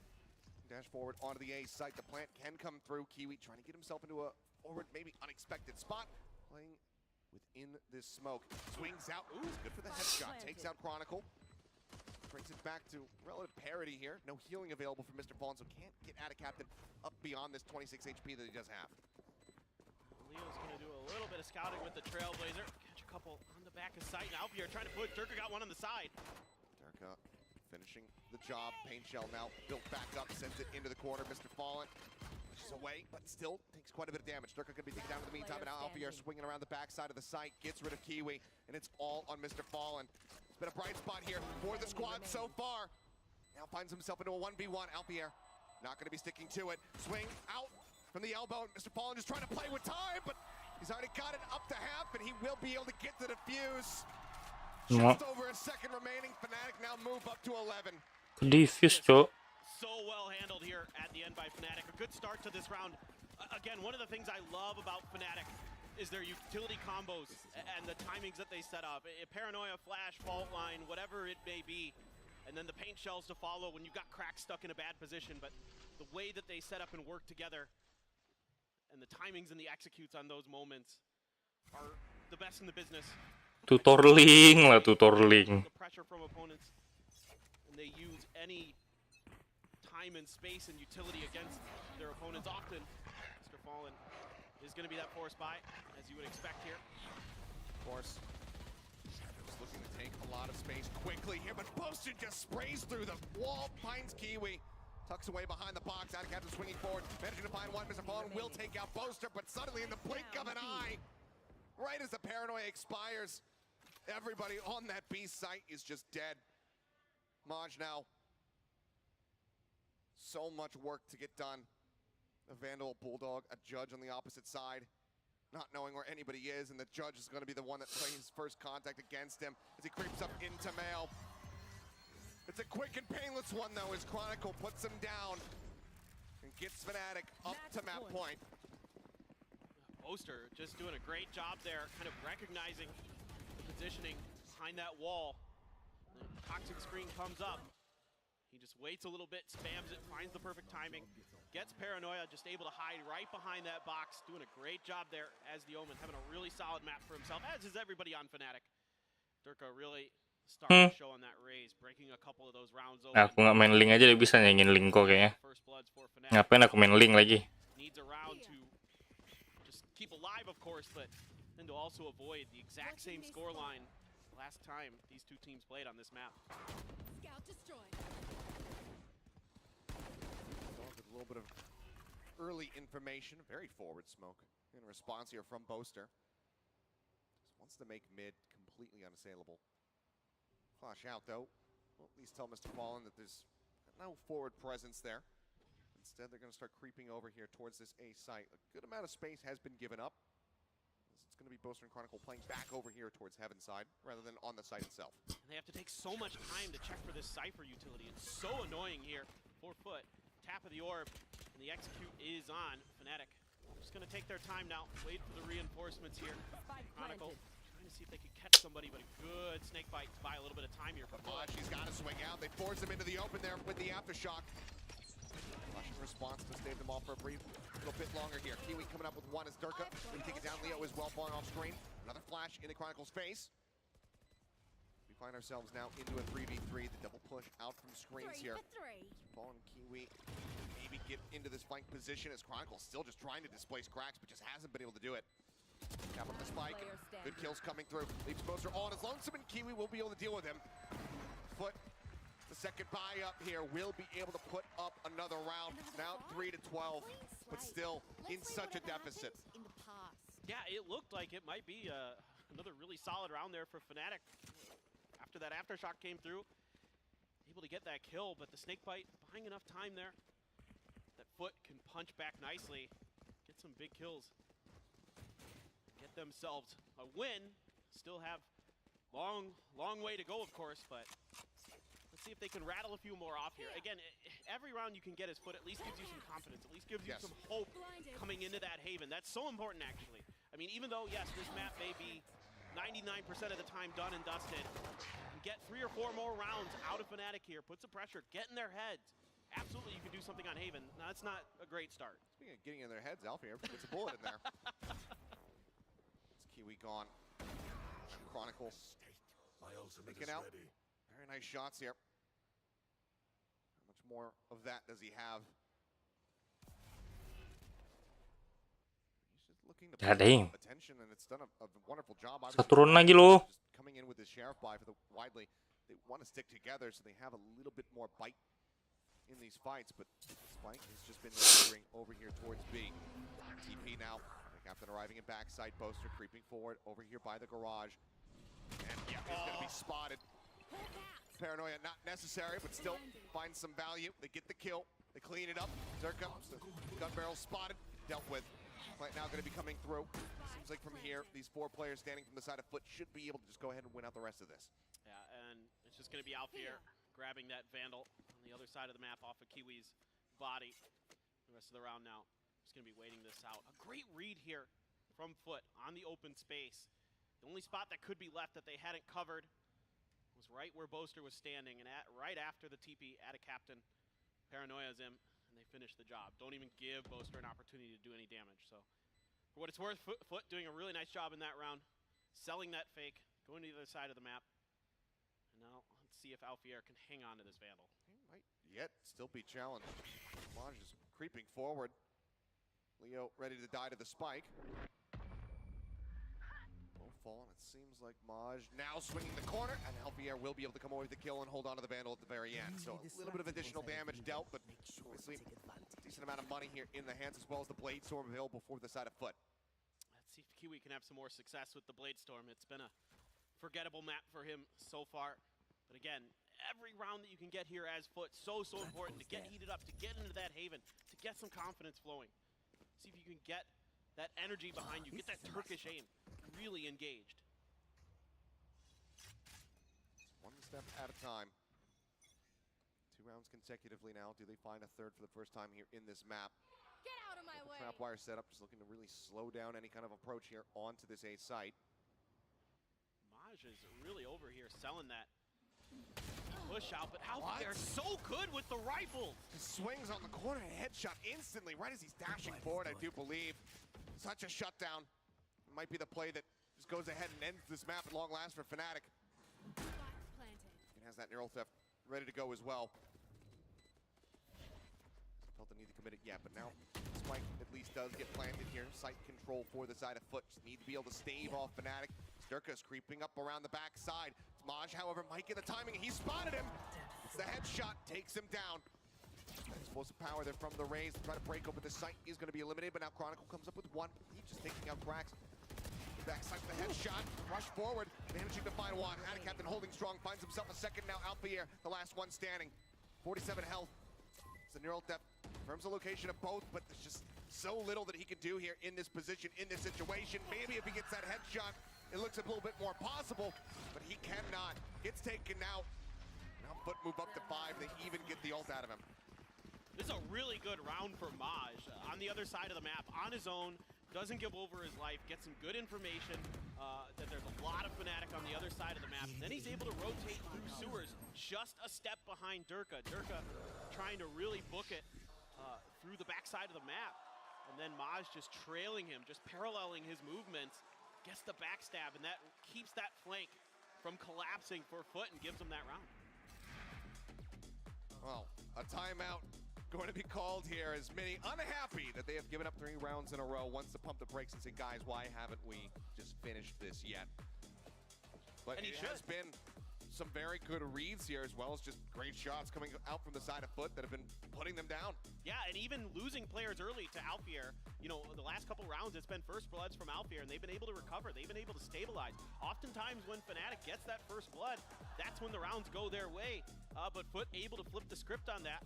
Dash forward onto the A site. The plant can come through. Kiwi trying to get himself into a forward, maybe unexpected spot. Playing within this smoke. Swings out. Ooh, good for the headshot. Takes out Chronicle. Brings it back to relative parity here. No healing available for Mr. Fallen, so can't get Ad Captain up beyond this 26 HP that he does have. Leo's gonna do a little bit of scouting with the Trailblazer. Catch a couple on the back of sight. Now Alpier trying to push. Durka got one on the side. Durka finishing the job. Pain shell now built back up, sends it into the corner. Mr. Fallen pushes away, but still takes quite a bit of damage. Durka could be taken down in the meantime, and now Alpier swinging around the backside of the site, gets rid of Kiwi, and it's all on Mr. Fallen. It's been a bright spot here for the squad so far. Now finds himself into a 1v1. Alpier not going to be sticking to it. Swing out from the elbow. Mr. Fallen just trying to play with time, but he's already got it up to half, and he will be able to get the defuse. Just over a second remaining. Fnatic now move up to 11. Defuse, cok. So well handled here at the end by Fnatic. A good start to this round. Again, one of the things I love about Fnatic is their utility combos and the timings that they set up. Paranoia, flash, fault line, whatever it may be. And then the paint shells to follow when you got cracks stuck in a bad position. But the way that they set up and work together and the timings and the executes on those moments are the best in the business. Tutorling lah, tutorling. The pressure from opponents, and they use any time and space and utility against their opponents often. Mr. Fallen is going to be that force buy, as you would expect here. Of course, just looking to take a lot of space quickly here, but Boasted just sprays through the wall, finds Kiwi, tucks away behind the box. Ad Captain swinging forward, managing to find one. Mr. Fallen will take out Boaster, but suddenly in the blink of an eye, right as the paranoia expires, everybody on that B site is just dead. Maj now, so much work to get done. A Vandal, Bulldog, a Judge on the opposite side, not knowing where anybody is, and the Judge is going to be the one that plays first contact against him as he creeps up into Mail. It's a quick and painless one, though, as Chronicle puts him down and gets Fnatic up to map point. Boaster just doing a great job there, kind of recognizing the positioning behind that wall. The toxic screen comes up. He just waits a little bit, spams it, finds the perfect timing, gets Paranoia, just able to hide right behind that box, doing a great job there as the Omen, having a really solid map for himself, as is everybody on Fnatic. Durka really starting to show on that raise, breaking a couple of those rounds open. Aku nggak main link aja dia bisa nyanyiin link kok kayaknya. Ngapain aku main link lagi? Needs a round to just keep alive, of course, but then to also avoid the exact same scoreline last time these two teams played on this map. Scout destroyed. With a little bit of early information, very forward smoke in response here from Boaster. Just wants to make mid completely unassailable. Flash out though. Well, at least tell Mr. Fallen that there's no forward presence there. Instead, they're going to start creeping over here towards this A site. A good amount of space has been given up. It's going to be Boaster and Chronicle playing back over here towards Heaven side rather than on the site itself. And they have to take so much time to check for this Cypher utility. It's so annoying here. 4 foot, tap of the orb, and the execute is on Fnatic. Just going to take their time now, wait for the reinforcements here. Chronicle trying to see if they can catch somebody, but a good snake bite to buy a little bit of time here. She's got to swing out. They force him into the open there with the aftershock. Russian response to stave them off for a brief little bit longer here. Kiwi coming up with one as Durka. We take it down. Leo as well falling off screen. Another flash into Chronicle's face. find ourselves now into a 3v3. The double push out from screens 3 here. for 3. Paul and Kiwi maybe get into this flank position as Chronicle still just trying to displace Cracks, but just hasn't been able to do it. Cap on the spike. Player Good standing. kills coming through. Leaves Boaster on his lonesome, and Kiwi will be able to deal with him. Foot, the second buy up here, will be able to put up another round. Now 3-12, but still in such a deficit. In the past. Yeah, it looked like it might be another really solid round there for Fnatic. After that aftershock came through, able to get that kill, but the snake bite buying enough time there. That Foot can punch back nicely, get some big kills, get themselves a win. Still have long way to go, of course, but let's see if they can rattle a few more off here. Again, every round you can get his Foot at least gives you some confidence, at least gives you some hope coming into that Haven. That's so important, actually. I mean, even though, yes, this map may be 99% of the time done and dusted, get 3 or 4 more rounds out of Fnatic here, put some pressure, get in their heads. Absolutely, you can do something on Haven. Now, that's not a great start. Speaking of getting in their heads, Alpha here gets a bullet in there. It's Kiwi gone. Chronicle taking out. Very nice shots here. How much more of that does he have? He's just looking to God dang. attention, and it's done a wonderful job. Satu turun lagi loh. Just coming in with the sheriff buy for the widely. They want to stick together so they have a little bit more bite in these fights, but Spike has just been lingering over here towards B. TP now. The captain arriving in backside. Boaster creeping forward over here by the garage. And yeah, he's going to be spotted. Paranoia not necessary, but still finds some value. They get the kill. They clean it up. Zerka, gun barrel spotted, dealt with. Plant now going to be coming through. Seems like from here, these 4 players standing from the side of Foot should be able to just go ahead and win out the rest of this. Yeah, and it's just going to be Alf here grabbing that Vandal on the other side of the map off of Kiwi's body. The rest of the round now, just going to be waiting this out. A great read here from Foot on the open space. The only spot that could be left that they hadn't covered was right where Boaster was standing, and right after the TP at a captain. Paranoia's in, and they finish the job. Don't even give Boaster an opportunity to do any damage. So, for what it's worth, Foot doing a really nice job in that round, selling that fake, going to the other side of the map. And now, let's see if Alfier can hang on to this Vandal. He might yet still be challenged. Maj is creeping forward. Leo ready to die to the spike. Low fall, and it seems like Maj now swinging the corner, and Alfier will be able to come away with the kill and hold on to the Vandal at the very end. So a little bit of additional damage dealt, but obviously decent amount of money here in the hands, as well as the Blade Storm available for the side of Foot. Let's see if Kiwi can have some more success with the Blade Storm. It's been a forgettable map for him so far. But again, every round that you can get here as Foot, so important to get heated up, to get into that Haven, to get some confidence flowing. See if you can get that energy behind you, get that Turkish aim really engaged. One step at a time. 2 rounds consecutively now. Do they find a third for the first time here in this map? Get out of my way. Trap wire setup, just looking to really slow down any kind of approach here onto this A site. Maj is really over here selling that push out, but Alfier so good with the rifle. He swings on the corner, headshot instantly, right as he's dashing forward, I do believe. Such a shutdown. Might be the play that just goes ahead and ends this map at long last for Fnatic. He has that neural theft ready to go as well. Felt the need to commit it yet, but now Spike at least does get planted here. Sight control for the side of Foot. Just need to be able to stave off Fnatic. Sturka's creeping up around the backside. Maj, however, might get the timing. He spotted him. It's the headshot, takes him down. Explosive power there from the Rays. Trying to break open the site. He's going to be eliminated, but now Chronicle comes up with 1. He's just taking out Cracks. Backside with the headshot, rush forward, managing to find 1. Captain holding strong, finds himself a second now. Alfier, the last one standing. 47 health. It's a neural depth. Confirms the location of both, but there's just so little that he can do here in this position, in this situation. Maybe if he gets that headshot, it looks a little bit more possible, but he cannot. Gets taken out. Now Foot move up to 5. They even get the ult out of him. This is a really good round for Maj. On the other side of the map, on his own, doesn't give over his life, gets some good information that there's a lot of Fnatic on the other side of the map. Then he's able to rotate through sewers, just a step behind Durka. Durka trying to really book it through the backside of the map. And then Maj just trailing him, just paralleling his movements, gets the backstab, and that keeps that flank from collapsing for Foot and gives them that round. Well, a timeout going to be called here, as many unhappy that they have given up 3 rounds in a row, wants to pump the brakes and say, guys, why haven't we just finished this yet? But And it has been some very good reads here, as well as just great shots coming out from the side of Foot that have been putting them down. Yeah, and even losing players early to Alfier, you know, the last couple rounds, it's been first bloods from Alfier, and they've been able to recover. They've been able to stabilize. Oftentimes when Fnatic gets that first blood, that's when the rounds go their way. But Foot able to flip the script on that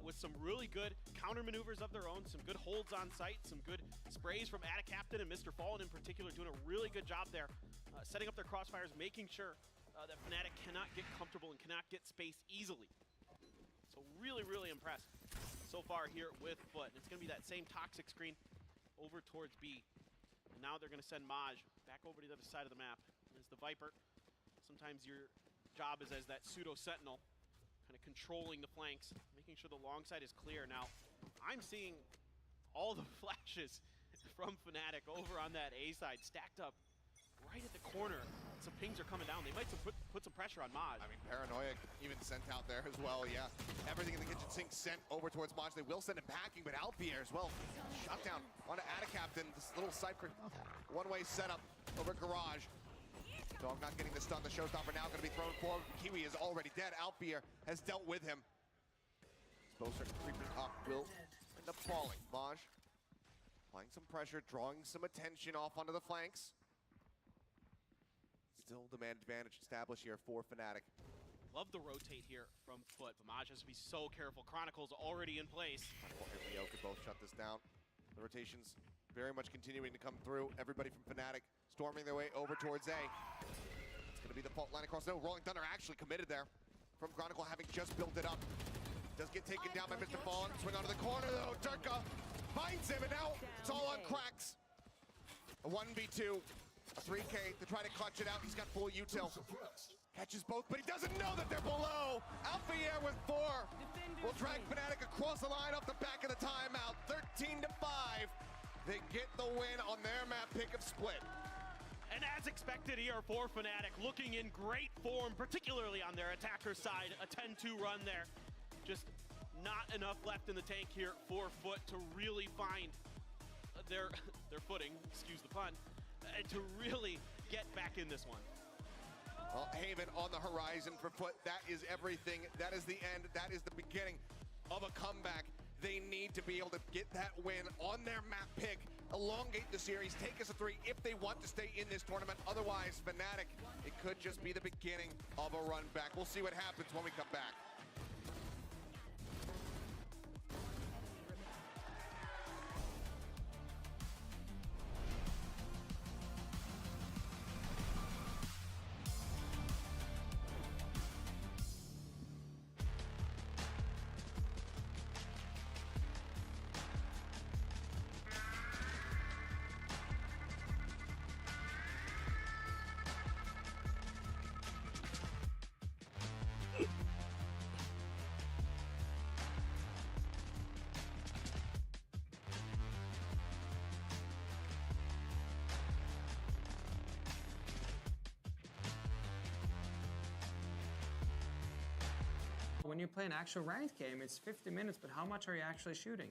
with some really good counter maneuvers of their own, some good holds on site, some good sprays from Atacaptain and Mr. Fallen in particular, doing a really good job there, setting up their crossfires, making sure that Fnatic cannot get comfortable and cannot get space easily. So really, really impressed so far here with Foot. It's going to be that same toxic screen over towards B. And now they're going to send Maj back over to the other side of the map. As the Viper, sometimes your job is as that pseudo-sentinel, kind of controlling the flanks, making sure the long side is clear. Now, I'm seeing all the flashes from Fnatic over on that A side stacked up right at the corner. Some pings are coming down. They might put some pressure on Maj. I mean, Paranoia even sent out there as well, yeah. Everything in the kitchen sink sent over towards Maj. They will send him packing, but Alfier as well. Shot down onto Atacaptain. This little cypher one-way setup over Garage. Dog not getting the stun. The showstopper now going to be thrown forward. Kiwi is already dead. Alfier has dealt with him. Both are creeping up. Will end up falling. Maj applying some pressure, drawing some attention off onto the flanks. Still demand advantage established here for Fnatic. Love the rotate here from Foot, but Maj has to be so careful. Chronicle's already in place. And Leo could both shut this down. The rotations very much continuing to come through. Everybody from Fnatic storming their way over towards A. It's going to be the fault line across. No, Rolling Thunder actually committed there from Chronicle, having just built it up. Does get taken down by Mr. Fallen. Swing onto the corner though. Durka finds him, and now it's all on Cracks. A 1v2. A 3K to try to clutch it out. He's got full util. Catches both, but he doesn't know that they're below. Alfier with 4 will drag Fnatic across the line off the back of the timeout. 13-5. They get the win on their map pick of Split. And as expected here for Fnatic, looking in great form, particularly on their attacker side. A 10-2 run there. Just not enough left in the tank here for Foot to really find their footing, excuse the pun, to really get back in this one. Well, Haven on the horizon for Foot. That is everything. That is the end. That is the beginning of a comeback. They need to be able to get that win on their map pick, elongate the series, take us a 3 if they want to stay in this tournament. Otherwise, Fnatic, it could just be the beginning of a run back. We'll see what happens when we come back. When you play an actual ranked game, it's 50 minutes, but how much are you actually shooting?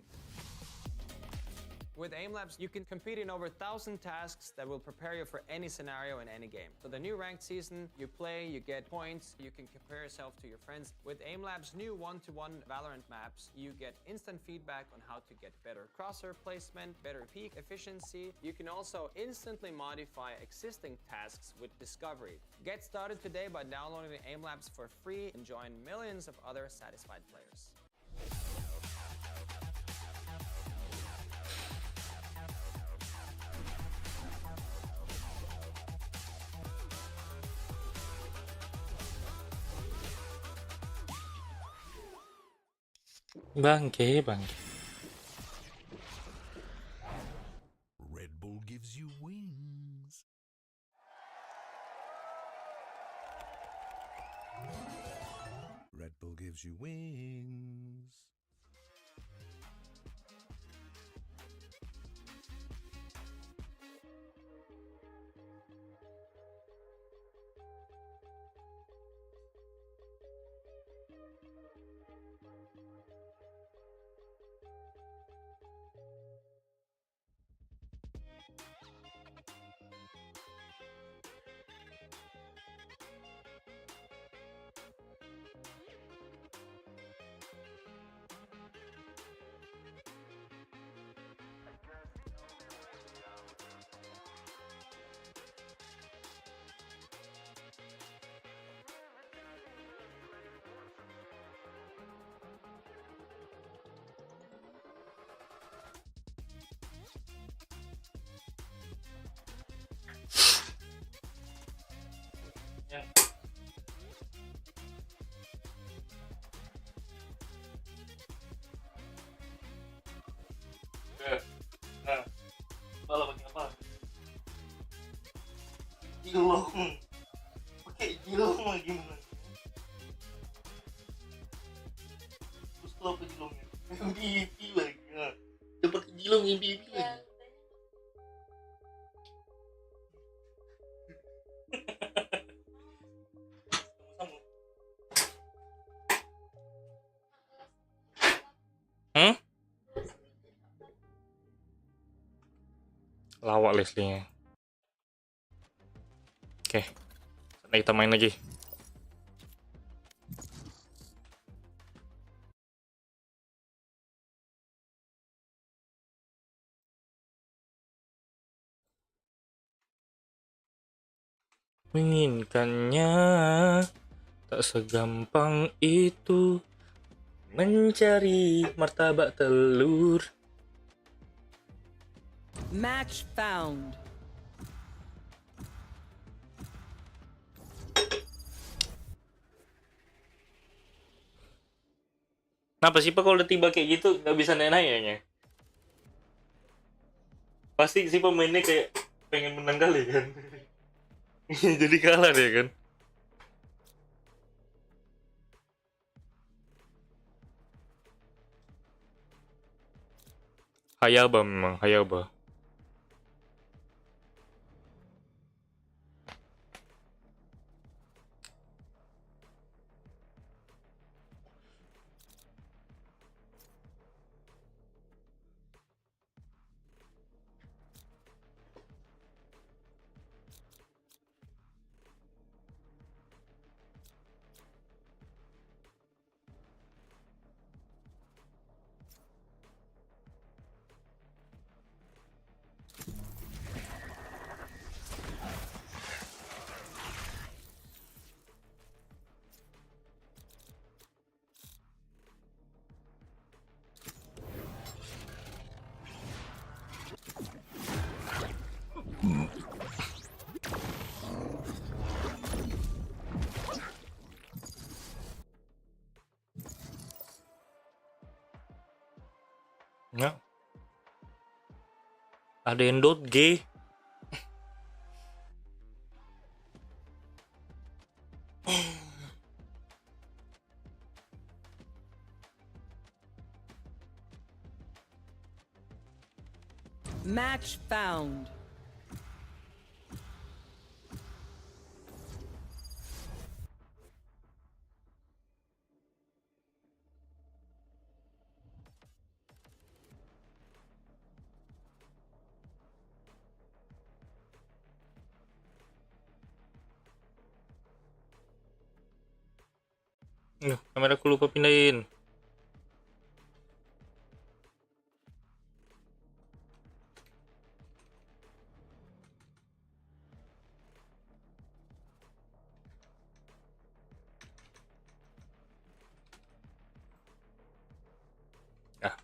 With Aim Labs, you can compete in over 1,000 tasks that will prepare you for any scenario in any game. So the new ranked season, you play, you get points, you can compare yourself to your friends. With Aim Labs' new one-to-one Valorant maps, you get instant feedback on how to get better crosshair placement, better peak efficiency. You can also instantly modify existing tasks with Discovery. Get started today by downloading the Aim Labs for free and join millions of other satisfied players. Bangke. Red Bull gives you wings. Red Bull gives you wings. Nah, kepala pakai apa? Jilong. Pakai jilong lagi gimana? Terus tuh apa jilongnya? MVP lagi. Nah, udah pakai jilong MVP lagi. Hmm? Lawak Leslie-nya. Oke. Nah, kita main lagi. Menginginkannya tak segampang itu mencari martabak telur. Match found. Kenapa sih Pak kalau udah tiba kayak gitu nggak bisa naik ya? Pasti si pemainnya kayak pengen menang kali kan. Jadi kalah deh kan. Hayaba memang, Hayaba. Ya. Ada yang dot G. Match found. Kamera aku lupa pindahin. Ah.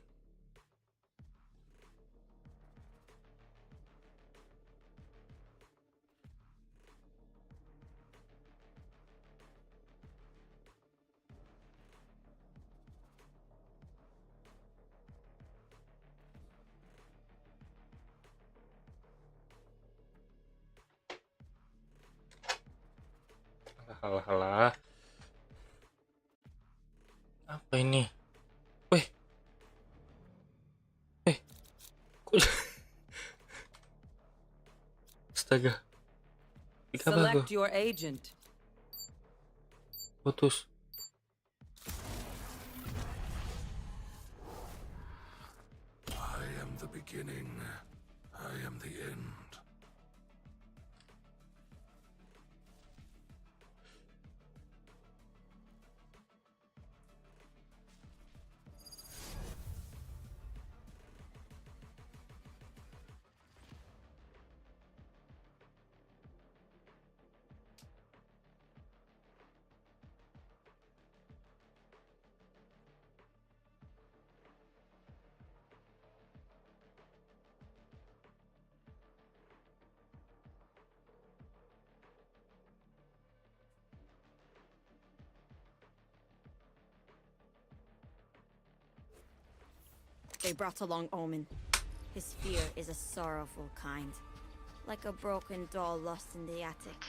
Halah. Apa ini? Weh. Astaga. Select your agent. Putus. I am the beginning. I am the end. They brought along Omen. His fear is a sorrowful kind, like a broken doll lost in the attic.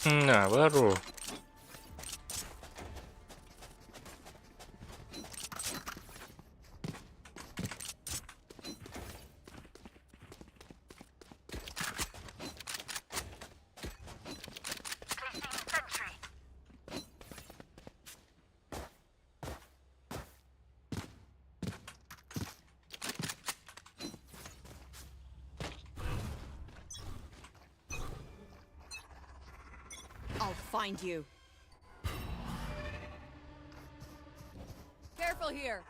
Nah, baru. I'll find you. Careful here.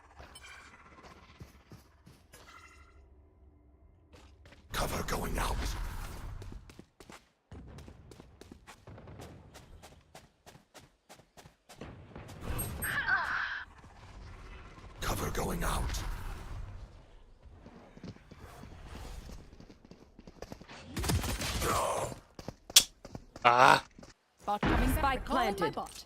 Cover going out. Cover going out. Ah. Bot coming back. Spike planted. Bot.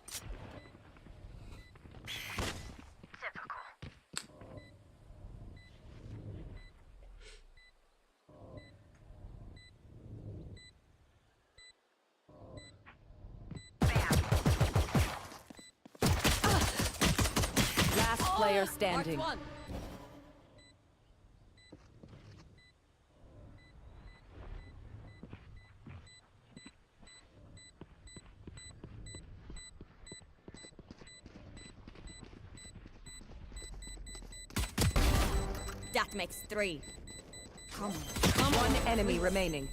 Last player standing. Marked one. That makes 3. Come on. One enemy remaining.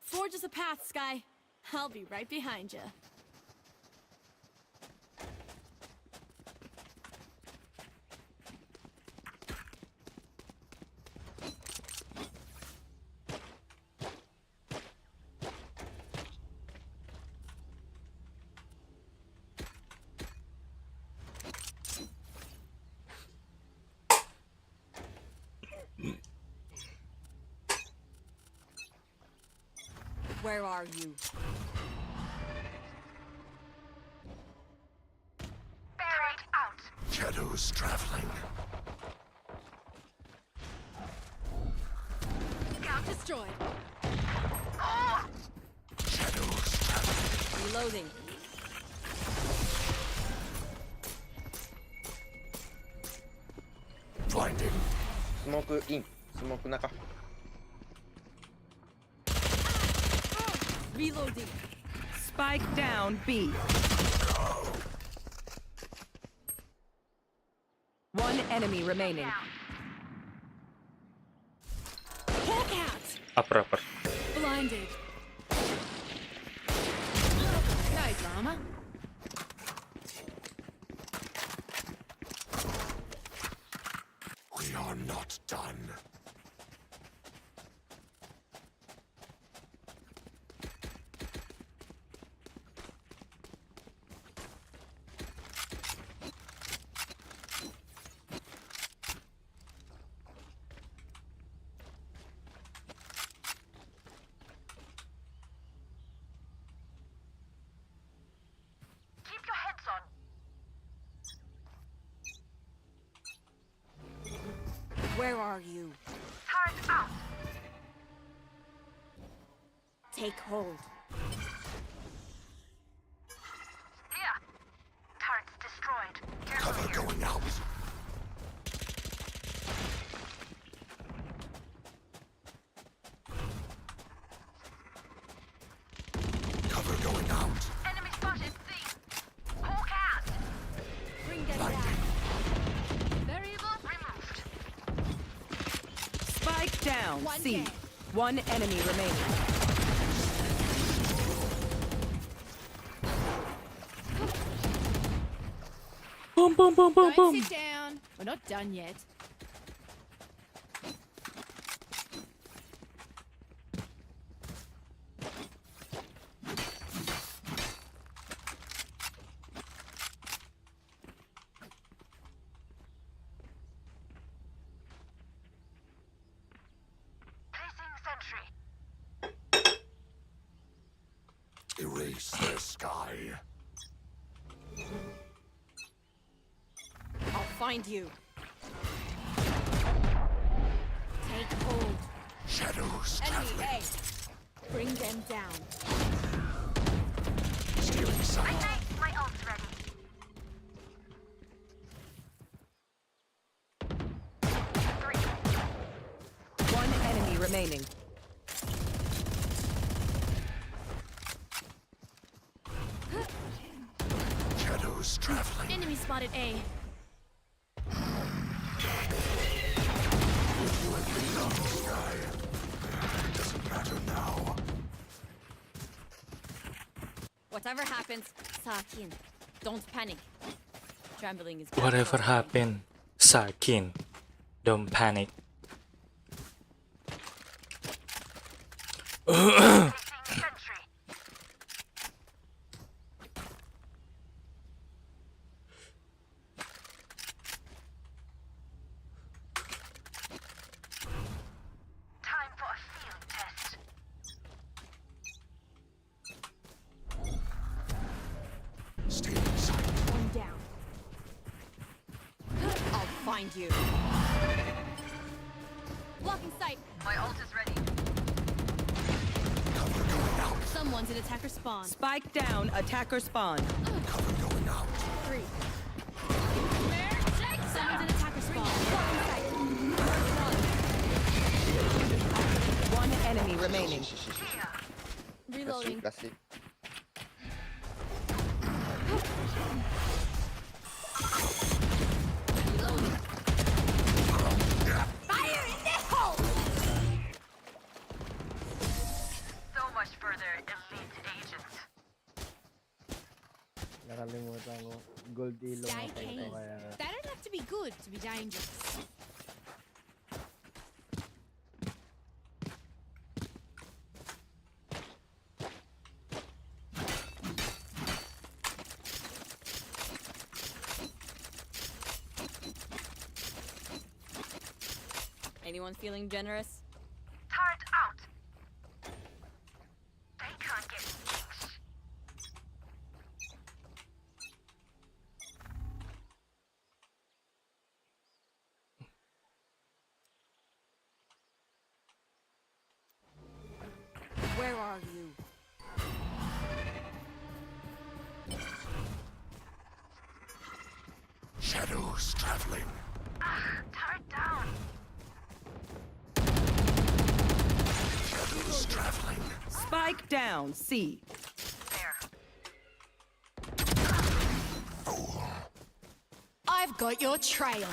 Forge us a path, Sky. I'll be right behind you. Where are you? Buried out. Shadows traveling. Scout destroyed. Shadows traveling. Reloading. Blinding. Smoke in. Smoke naka. Reloading. Spike down B. One enemy remaining. Hawk out. Upper. Blinded. No drama. We are not done. Keep your heads on. Where are you? Turret out. Take hold. Here. Turret's destroyed. Careful Cover here. going out. Cover going out. Enemy spotted. C. Hawk out. Bring them Blinding. down. Variable removed. Spike down One C. dead. One enemy remaining. Boom, boom, boom, boom, Don't boom. sit down. We're not done yet. erase their sky. I'll find you. Take hold. Shadows Enemy traveling. A. Bring them down. Stealing sight. Nice, my ult's ready. One enemy remaining. Shadows traveling. Enemy spotted A. You have been on the sky. It doesn't matter now. Whatever happens, Sakin. Don't panic. Trembling is Whatever happened, Sakin, don't panic. Sentry. Time for a field test. Stealing sight. One down. I'll find you. Blocking sight. My ult is ready. Cover going out. Someone's in attacker spawn. Spike down, attacker spawn. Cover going out. 3. Someone's in attacker spawn. One enemy remaining. Reloading. Kasih. Fire in the hole! So much further, elite agents. Nakalimutan ko. Gold ilong Stay ako clean. kaya. They don't have to be good to be dangerous. Anyone feeling generous? Turret out. They can't get me. Where are you? Shadows traveling. Turret down. Shadows traveling. Spike down, C. There. I've got your trail.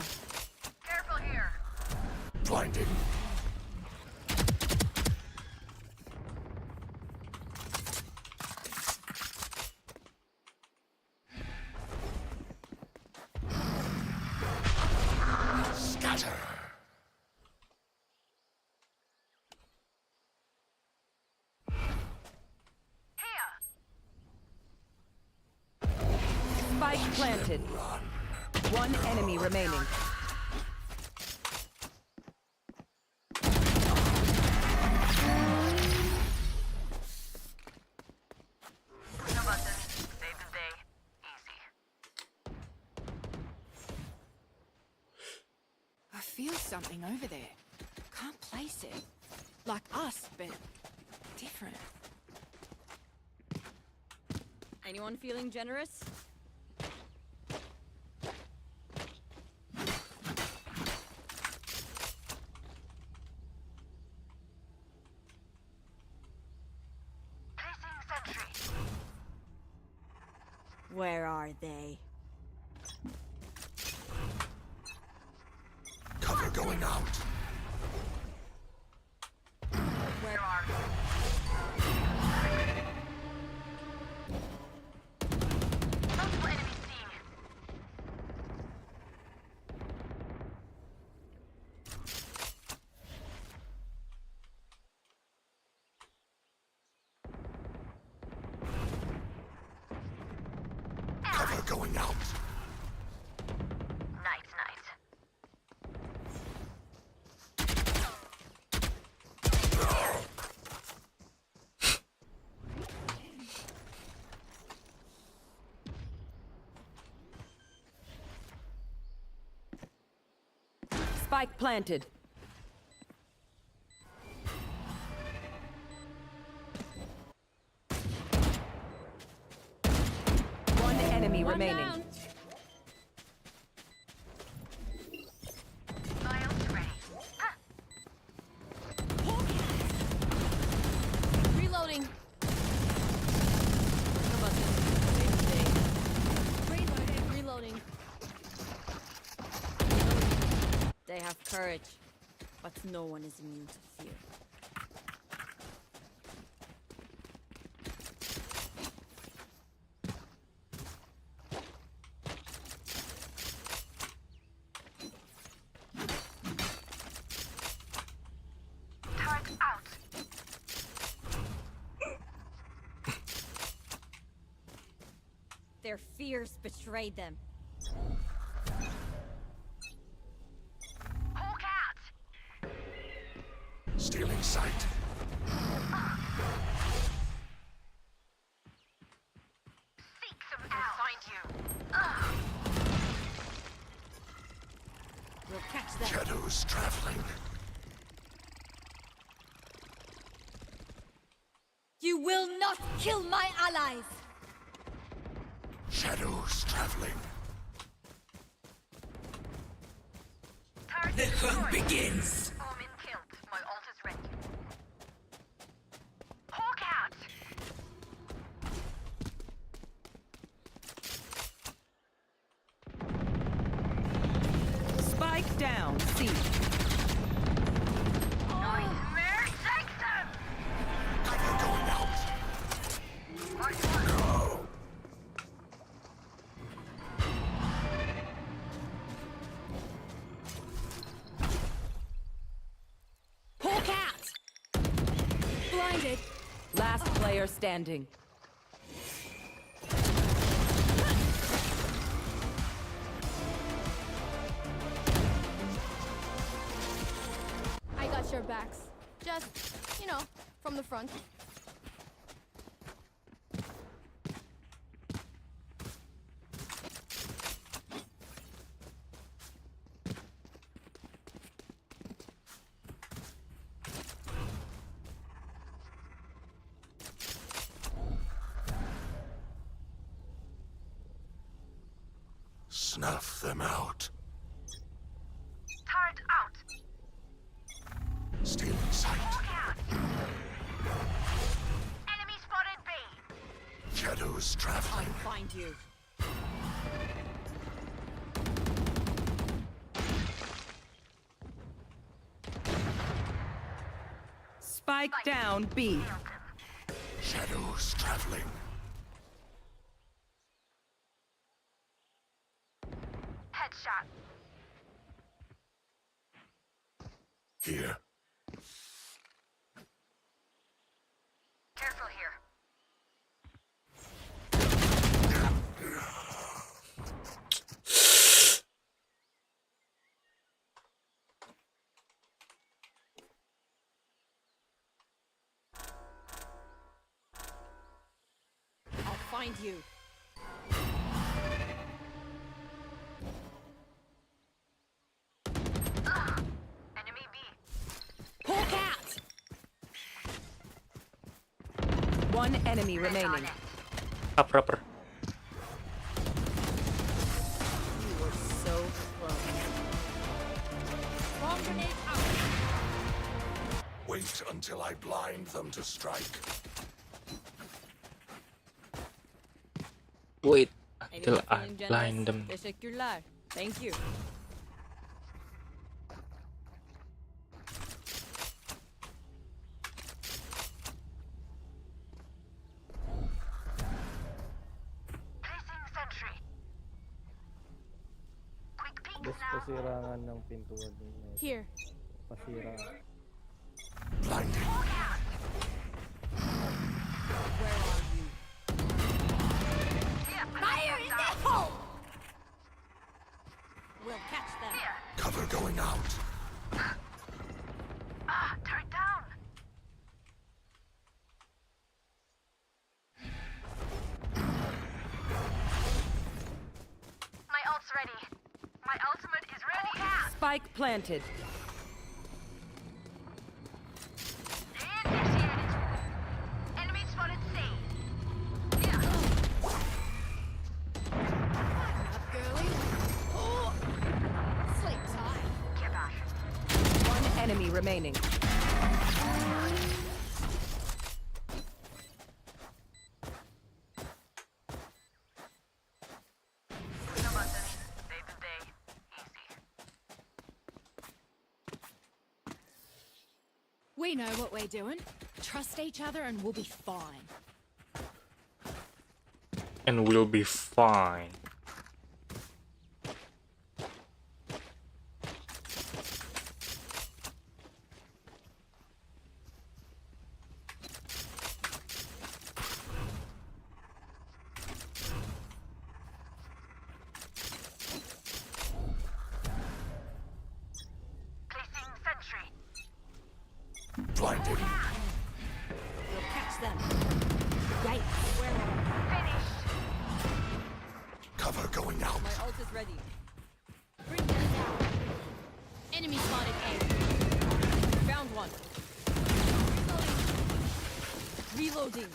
Careful here. Blinding. Scatter. Here. Spike planted. One enemy remaining. No button. Save the day. Easy. I feel something over there. Can't place it. Like us, but different. Anyone feeling generous? Placing sentry. Where are they? Cover going out. Where are you? Multiple enemies seen. Cover going out. Nice, nice. Spike planted. One enemy One remaining. down. Reloading. Reloading. They have courage, but no one is immune to fear. Their fears betrayed them. Stealing sight. We'll catch them. Shadows traveling. You will not kill my allies! Shadows traveling. The hunt begins. My ult is ready. Hawk out! Spike down. C. Nightmare takes them! Cover going out. Go. Hawk out. Blinded. Last player standing. I got your backs. Just, you know, from the front. Snuff them out. Turret out! Stealing sight. Enemy spotted B! Shadows traveling. Find you. Spike down. B. Shadows traveling. Headshot. Here. Careful here. I'll find you. Enemy B. Hawk out! One enemy remaining. Upper. You were so close. Bomb grenade out. Wait until I blind them to strike. Wait until Anyone I feeling generous? blind them. Teşekkürler. Thank you. Placing sentry. Quick peek now. Pasirangan ng pintuan nila. Here. Pasira. Blinding. Where are you? Fire in the hole! We'll catch them. Cover going out. Turret down. My ult's ready. My ultimate is ready. Spike planted. Enemy spotted C. Girly. Oh. Sleep tight. Get back. One enemy remaining. No button. Save the day. Easy. We know what we're doing. Trust each other and we'll be fine. And we'll be fine. Placing sentry. Blinded. We'll catch them. Great. Finished. Cover going out. My ult is ready. Bring them down. Enemy spotted A. Found one. Reloading.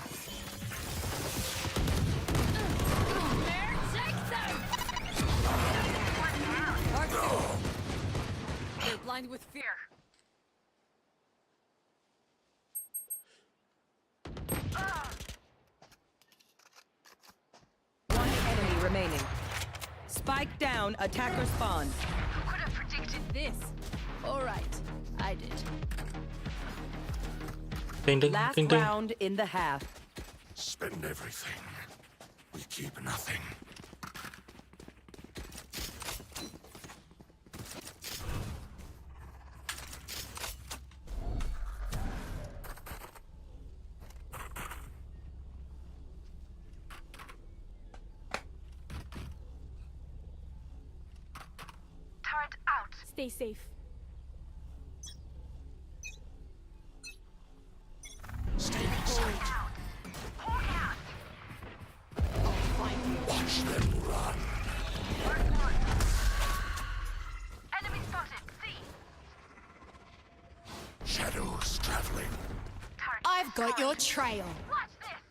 They're blind with fear. One enemy remaining. Spike down, attacker spawn. Who could have predicted This. All right. I did. Ding ding Last ding ding. round in the half. Spend everything. We keep nothing. turret out? Stay safe. Stay inside. Hawk out. Watch them run. Enemy spotted. C. Shadows traveling. Turret. I've got your trail. Watch this.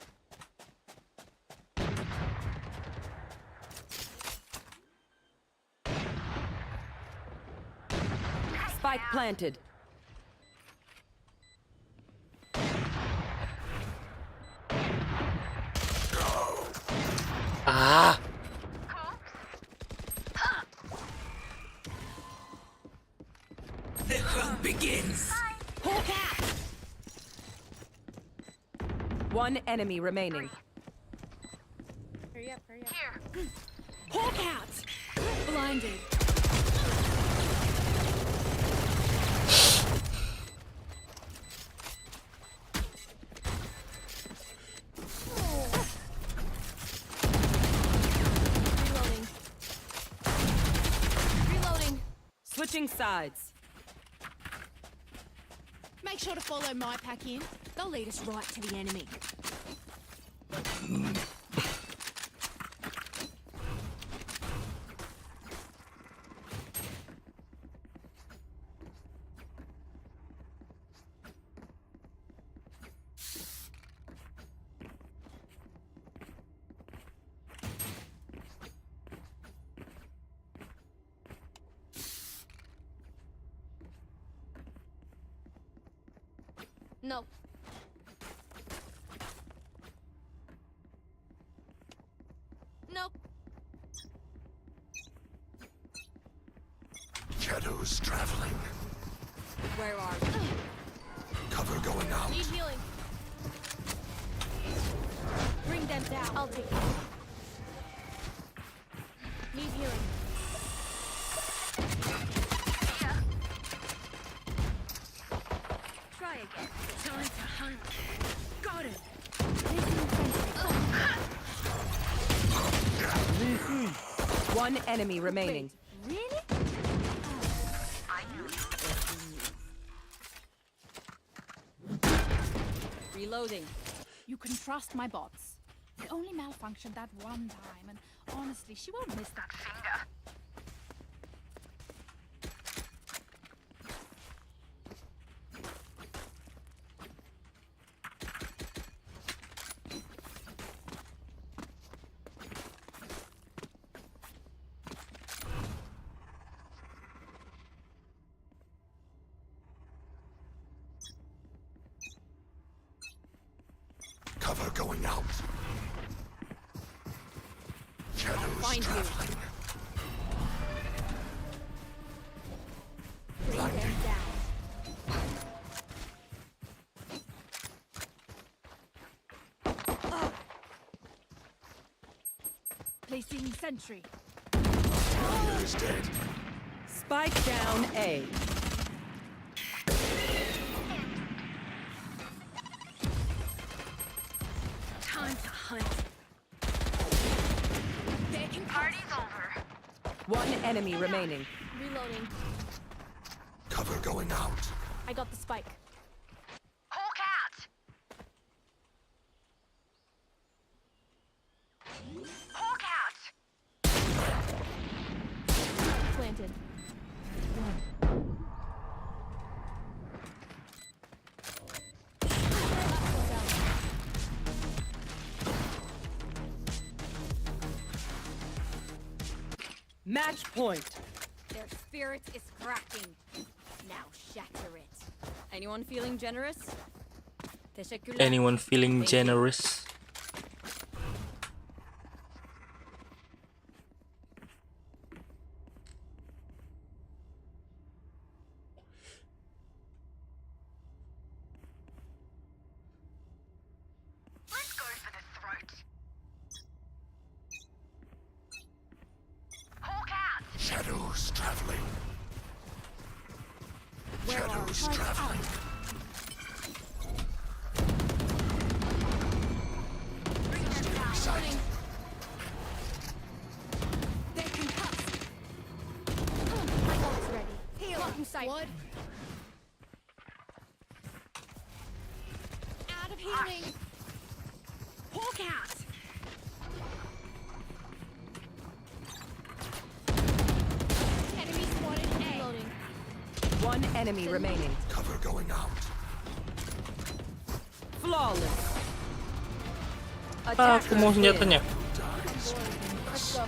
Spike planted. Ah! The hunt begins. Hawk out. One enemy remaining. Hurry up, hurry up. Here. Hawk out. Blinded. Reloading. Reloading. Switching sides. Make sure to follow my pack in. They'll lead us right to the enemy. No. Nope. Shadows traveling. Where are we? Cover going out. Need healing. Bring them down. I'll take it. Need healing. Try again. Time to hunt. Got it. One enemy remaining. Really? Reloading. You can trust my bots. They only malfunctioned that one time, and honestly, she won't miss that. Finger. Cover going out. Shadows Find you. traveling. Blinding. Down. Placing sentry. Warrior is dead. Spike down A. Time to hunt. They can Party's over. One enemy remaining. Reloading. Cover going out. I got the spike. Hawk out. Hawk out. Planted. Match point. Their spirit is cracking. Now shatter it. Anyone feeling generous? Teşekkürler. Anyone feeling generous? Let's go for the throat. Hawk out. Shadows traveling. Shadows traveling. Sight. They can cut. My ult's ready. Heal. Blocking sight. Blood. Out of healing. Hawk out. Enemy spotted A. Reloading. One enemy remaining. Cover going out. Flawless. Aku mau senjatanya. Let's go.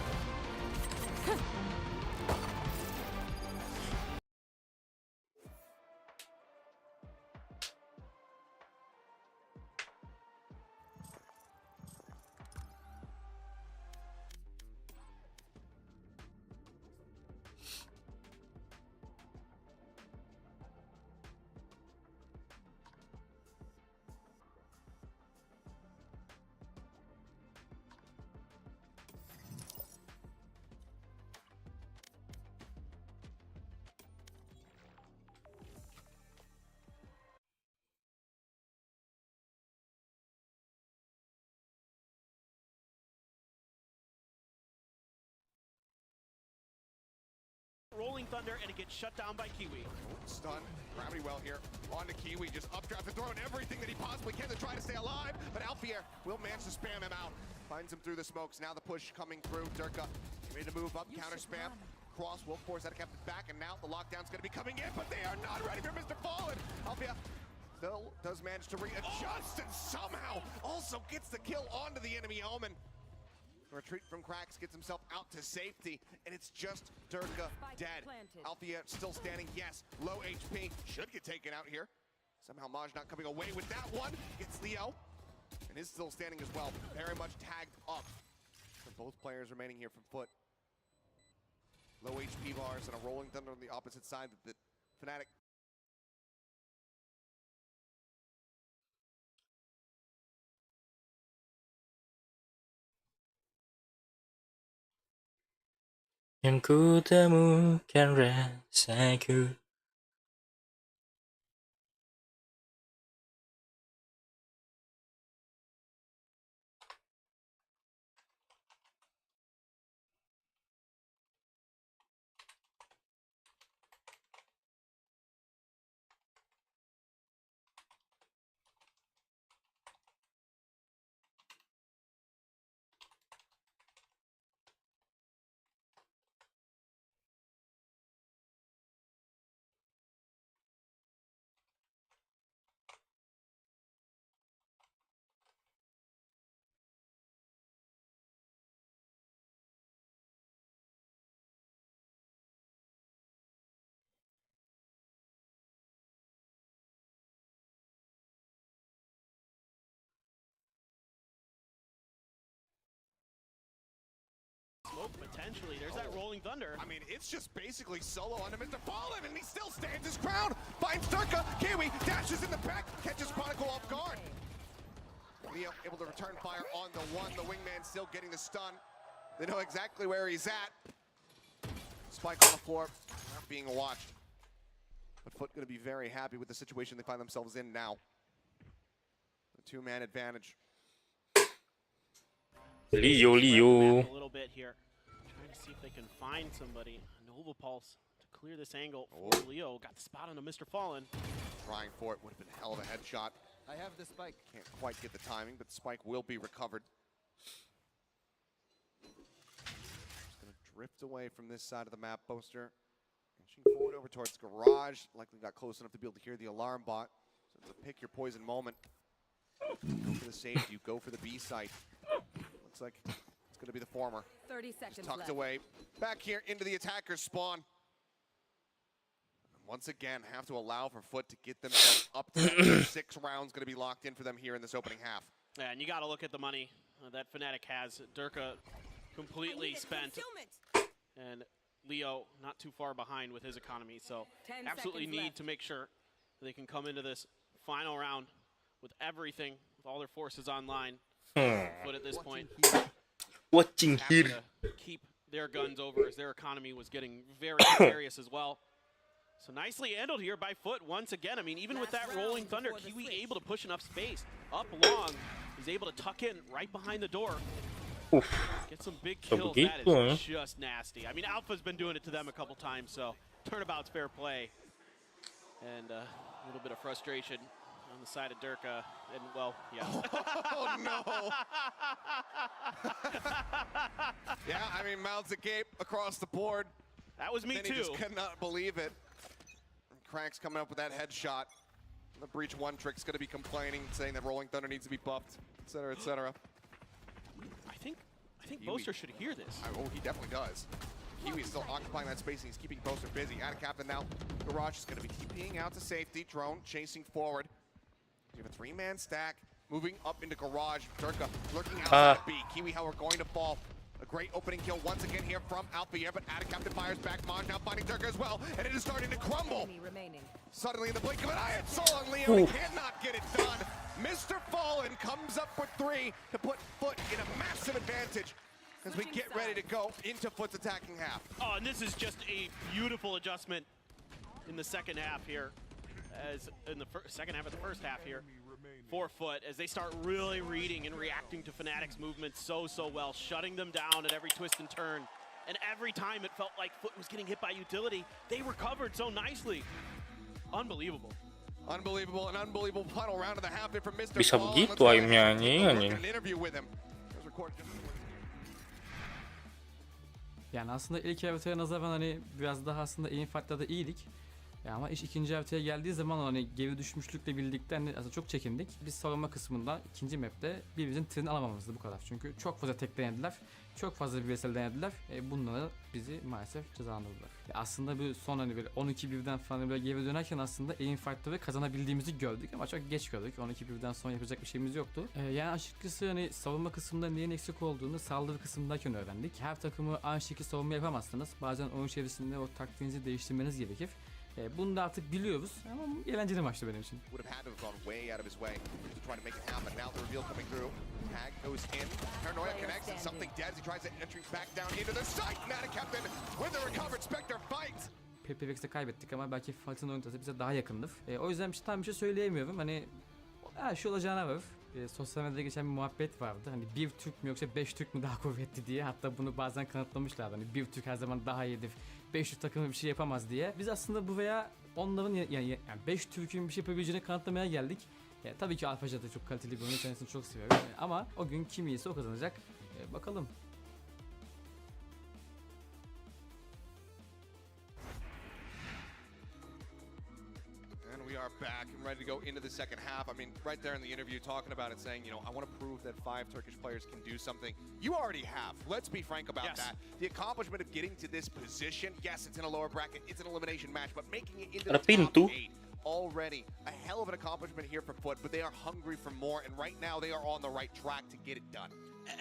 Rolling Thunder, and it gets shut down by Kiwi. Stun, gravity well here. On to Kiwi, just updraft and throwing everything that he possibly can to try to stay alive. But Alfier will manage to spam him out. Finds him through the smokes. Now the push coming through. Durka ready to move up, counter spam. Cross will force that captain back, and now the lockdown's going to be coming in, but they are not ready for Mr. Fallen. Alfier still does manage to readjust and somehow also gets the kill onto the enemy Omen. Retreat from Cracks, gets himself out to safety, and it's just Durka dead. Alfia still standing, yes, low HP, should get taken out here. Somehow Maj not coming away with that one. Gets Leo, and is still standing as well. Very much tagged up. For both players remaining here from foot. Low HP bars and a Rolling Thunder on the opposite side that Fnatic Yang ku temukan rasaku. smoke potentially. There's that rolling thunder. I mean, it's just basically solo onto Mr. Fallen, and he still stands his ground. Finds Durka. Kiwi dashes in the back, catches Chronicle off guard. Leo able to return fire on the one. The wingman still getting the stun. They know exactly where he's at. Spike on the floor, not being watched. But Foot going to be very happy with the situation they find themselves in now. The two-man advantage. Leo. A little bit here. Trying to see if they can find somebody. Nova Pulse to clear this angle for Leo. Got the spot onto Mr. Fallen. Trying for it would have been a hell of a headshot. I have the spike. Can't quite get the timing, but Spike will be recovered. Just gonna drift away from this side of the map, Boaster. Inching forward over towards Garage. Likely got close enough to be able to hear the alarm bot. So it's a pick your poison moment. Go for the safety, you go for the B site. Looks like it's gonna be the former. 30 seconds Just tucked left. away. Back here into the attacker's spawn. Once again, have to allow for Foot to get themselves up to that 6 rounds going to be locked in for them here in this opening half. Yeah, and you got to look at the money that Fnatic has. Durka completely spent, and Leo not too far behind with his economy. So absolutely need to make sure they can come into this final round with everything, with all their forces online. Foot at this point, Watching have here. to keep their guns over as their economy was getting very precarious as well. So nicely handled here by Foot once again. I mean, even with that rolling thunder, Kiwi able to push enough space up long. He's able to tuck in right behind the door. Oof. Get some big kills. That is just nasty. I mean, Alpha's been doing it to them a couple times, so turnabout's fair play. And a little bit of frustration on the side of Durka. And, well, yeah. Oh, no. Yeah, I mean, mouths agape across the board. That was me, then too. He just cannot believe it. And Crank's coming up with that headshot. The Breach 1 trick's going to be complaining, saying that Rolling Thunder needs to be buffed, et cetera, et cetera. I think Boaster should hear this. Oh, he definitely does. Kiwi's still occupying that space, and he's keeping Boaster busy. Out of captain now. Garage is going to be TPing out to safety. Drone chasing forward. We have a 3-man stack moving up into Garage. Durka lurking outside of B. Kiwi, however, going to fall. A great opening kill once again here from Alpha, but Ada Captain fires back. Maj now finding Durka as well, and it is starting to crumble. Suddenly in the blink of an eye, it's Sol and Leo. He cannot get it done. Mr. Fallen comes up with 3 to put Foot in a massive advantage as we get ready to go into Foot's attacking half. Oh, and this is just a beautiful adjustment in the second half here, as in the second half of the first half here. For Foot, as they start really reading and reacting to Fnatic's movements so well, shutting them down at every twist and turn. And every time it felt like Foot was getting hit by utility, they recovered so nicely. Unbelievable. Unbelievable, an unbelievable final round of the half from Mr. Bisa Fallen. begitu aimnya anjing. An interview with him. It was recorded just Yani aslında ilk haritaya nazaran hani biraz daha aslında aim fight'larda iyiydik. Ama iş ikinci haritaya geldiği zaman hani geri düşmüşlükle birlikte hani aslında çok çekindik. Biz savunma kısmında ikinci map'te birbirimizin tırını alamamızdı bu kadar. Çünkü çok fazla tek denediler. Çok fazla bir vesile denediler. Bunları bizi maalesef cezalandırdılar. Aslında bu son hani böyle 12-1'den falan böyle geri dönerken aslında aim fight'ları kazanabildiğimizi gördük ama çok geç gördük. 12-1'den sonra yapacak bir şeyimiz yoktu. Yani açıkçası hani savunma kısmında neyin eksik olduğunu saldırı kısmındayken öğrendik. Her takımı aynı şekilde savunma yapamazsınız. Bazen oyun içerisinde o taktiğinizi değiştirmeniz gerekir. Bunu da artık biliyoruz ama eğlenceli maçtı benim için. would have had to have gone way out of his way to try to make it happen. Now the reveal coming through. Tag goes in. Paranoia connects and something dead as he tries to entry back down into the site. Fnatic Captain with the recovered Spectre fight. PPVX'te kaybettik ama belki Fight'ın oyun tarzı bize daha yakındır. O yüzden tam bir şey söyleyemiyorum. Hani şu olacağına var. Sosyal medyada geçen bir muhabbet vardı. Hani bir Türk mü yoksa 5 Türk mü daha kuvvetli diye. Hatta bunu bazen kanıtlamışlardı. Hani bir Türk her zaman daha iyidir. 5 Türk takımı bir şey yapamaz diye. Biz aslında buraya onların yani 5 Türk'ün bir şey yapabileceğini kanıtlamaya geldik. Tabii ki Alfaca da çok kaliteli bir oyun, kendisini çok seviyorum. Ama o gün kim iyiyse o kazanacak. Bakalım. And we are back and ready to go into the second half. I mean, right there in the interview talking about it, saying, you know, I want to prove that 5 Turkish players can do something. You already have. Let's be frank about that. The accomplishment of getting to this position, yes, it's in a lower bracket, it's an elimination match, but making it into the top 8 already, a hell of an accomplishment here for Foot, but they are hungry for more, and right now they are on the right track to get it done.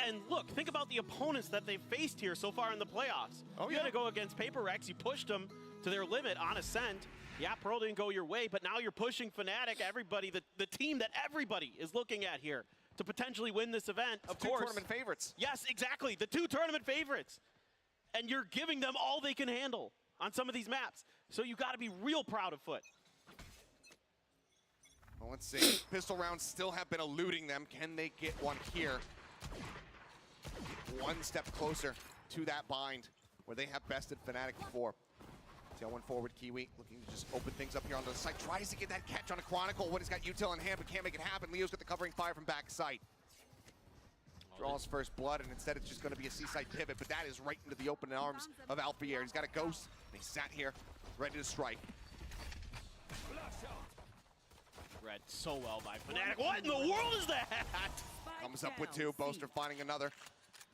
And look, think about the opponents that they've faced here so far in the playoffs. Oh, You had to go against Paper Rex, you pushed them to their limit on Ascent. Yeah, Pearl didn't go your way, but now you're pushing Fnatic, everybody, the team that everybody is looking at here to potentially win this event, of Two course. tournament favorites. Yes, exactly, the 2 tournament favorites. And you're giving them all they can handle on some of these maps. So you got to be real proud of Foot. Well, let's see. Pistol rounds still have been eluding them. Can they get one here? One step closer to that bind where they have bested Fnatic before. Tailwind forward, Kiwi looking to just open things up here onto the site. Tries to get that catch on a Chronicle when he's got util in hand, but can't make it happen. Leo's got the covering fire from back site. Draws first blood, and instead it's just going to be a seaside pivot, but that is right into the open arms of Alfier. He's got a ghost, and he sat here ready to strike. Read so well by Fnatic. What in the world is that? Comes up with 2. Boaster finding another.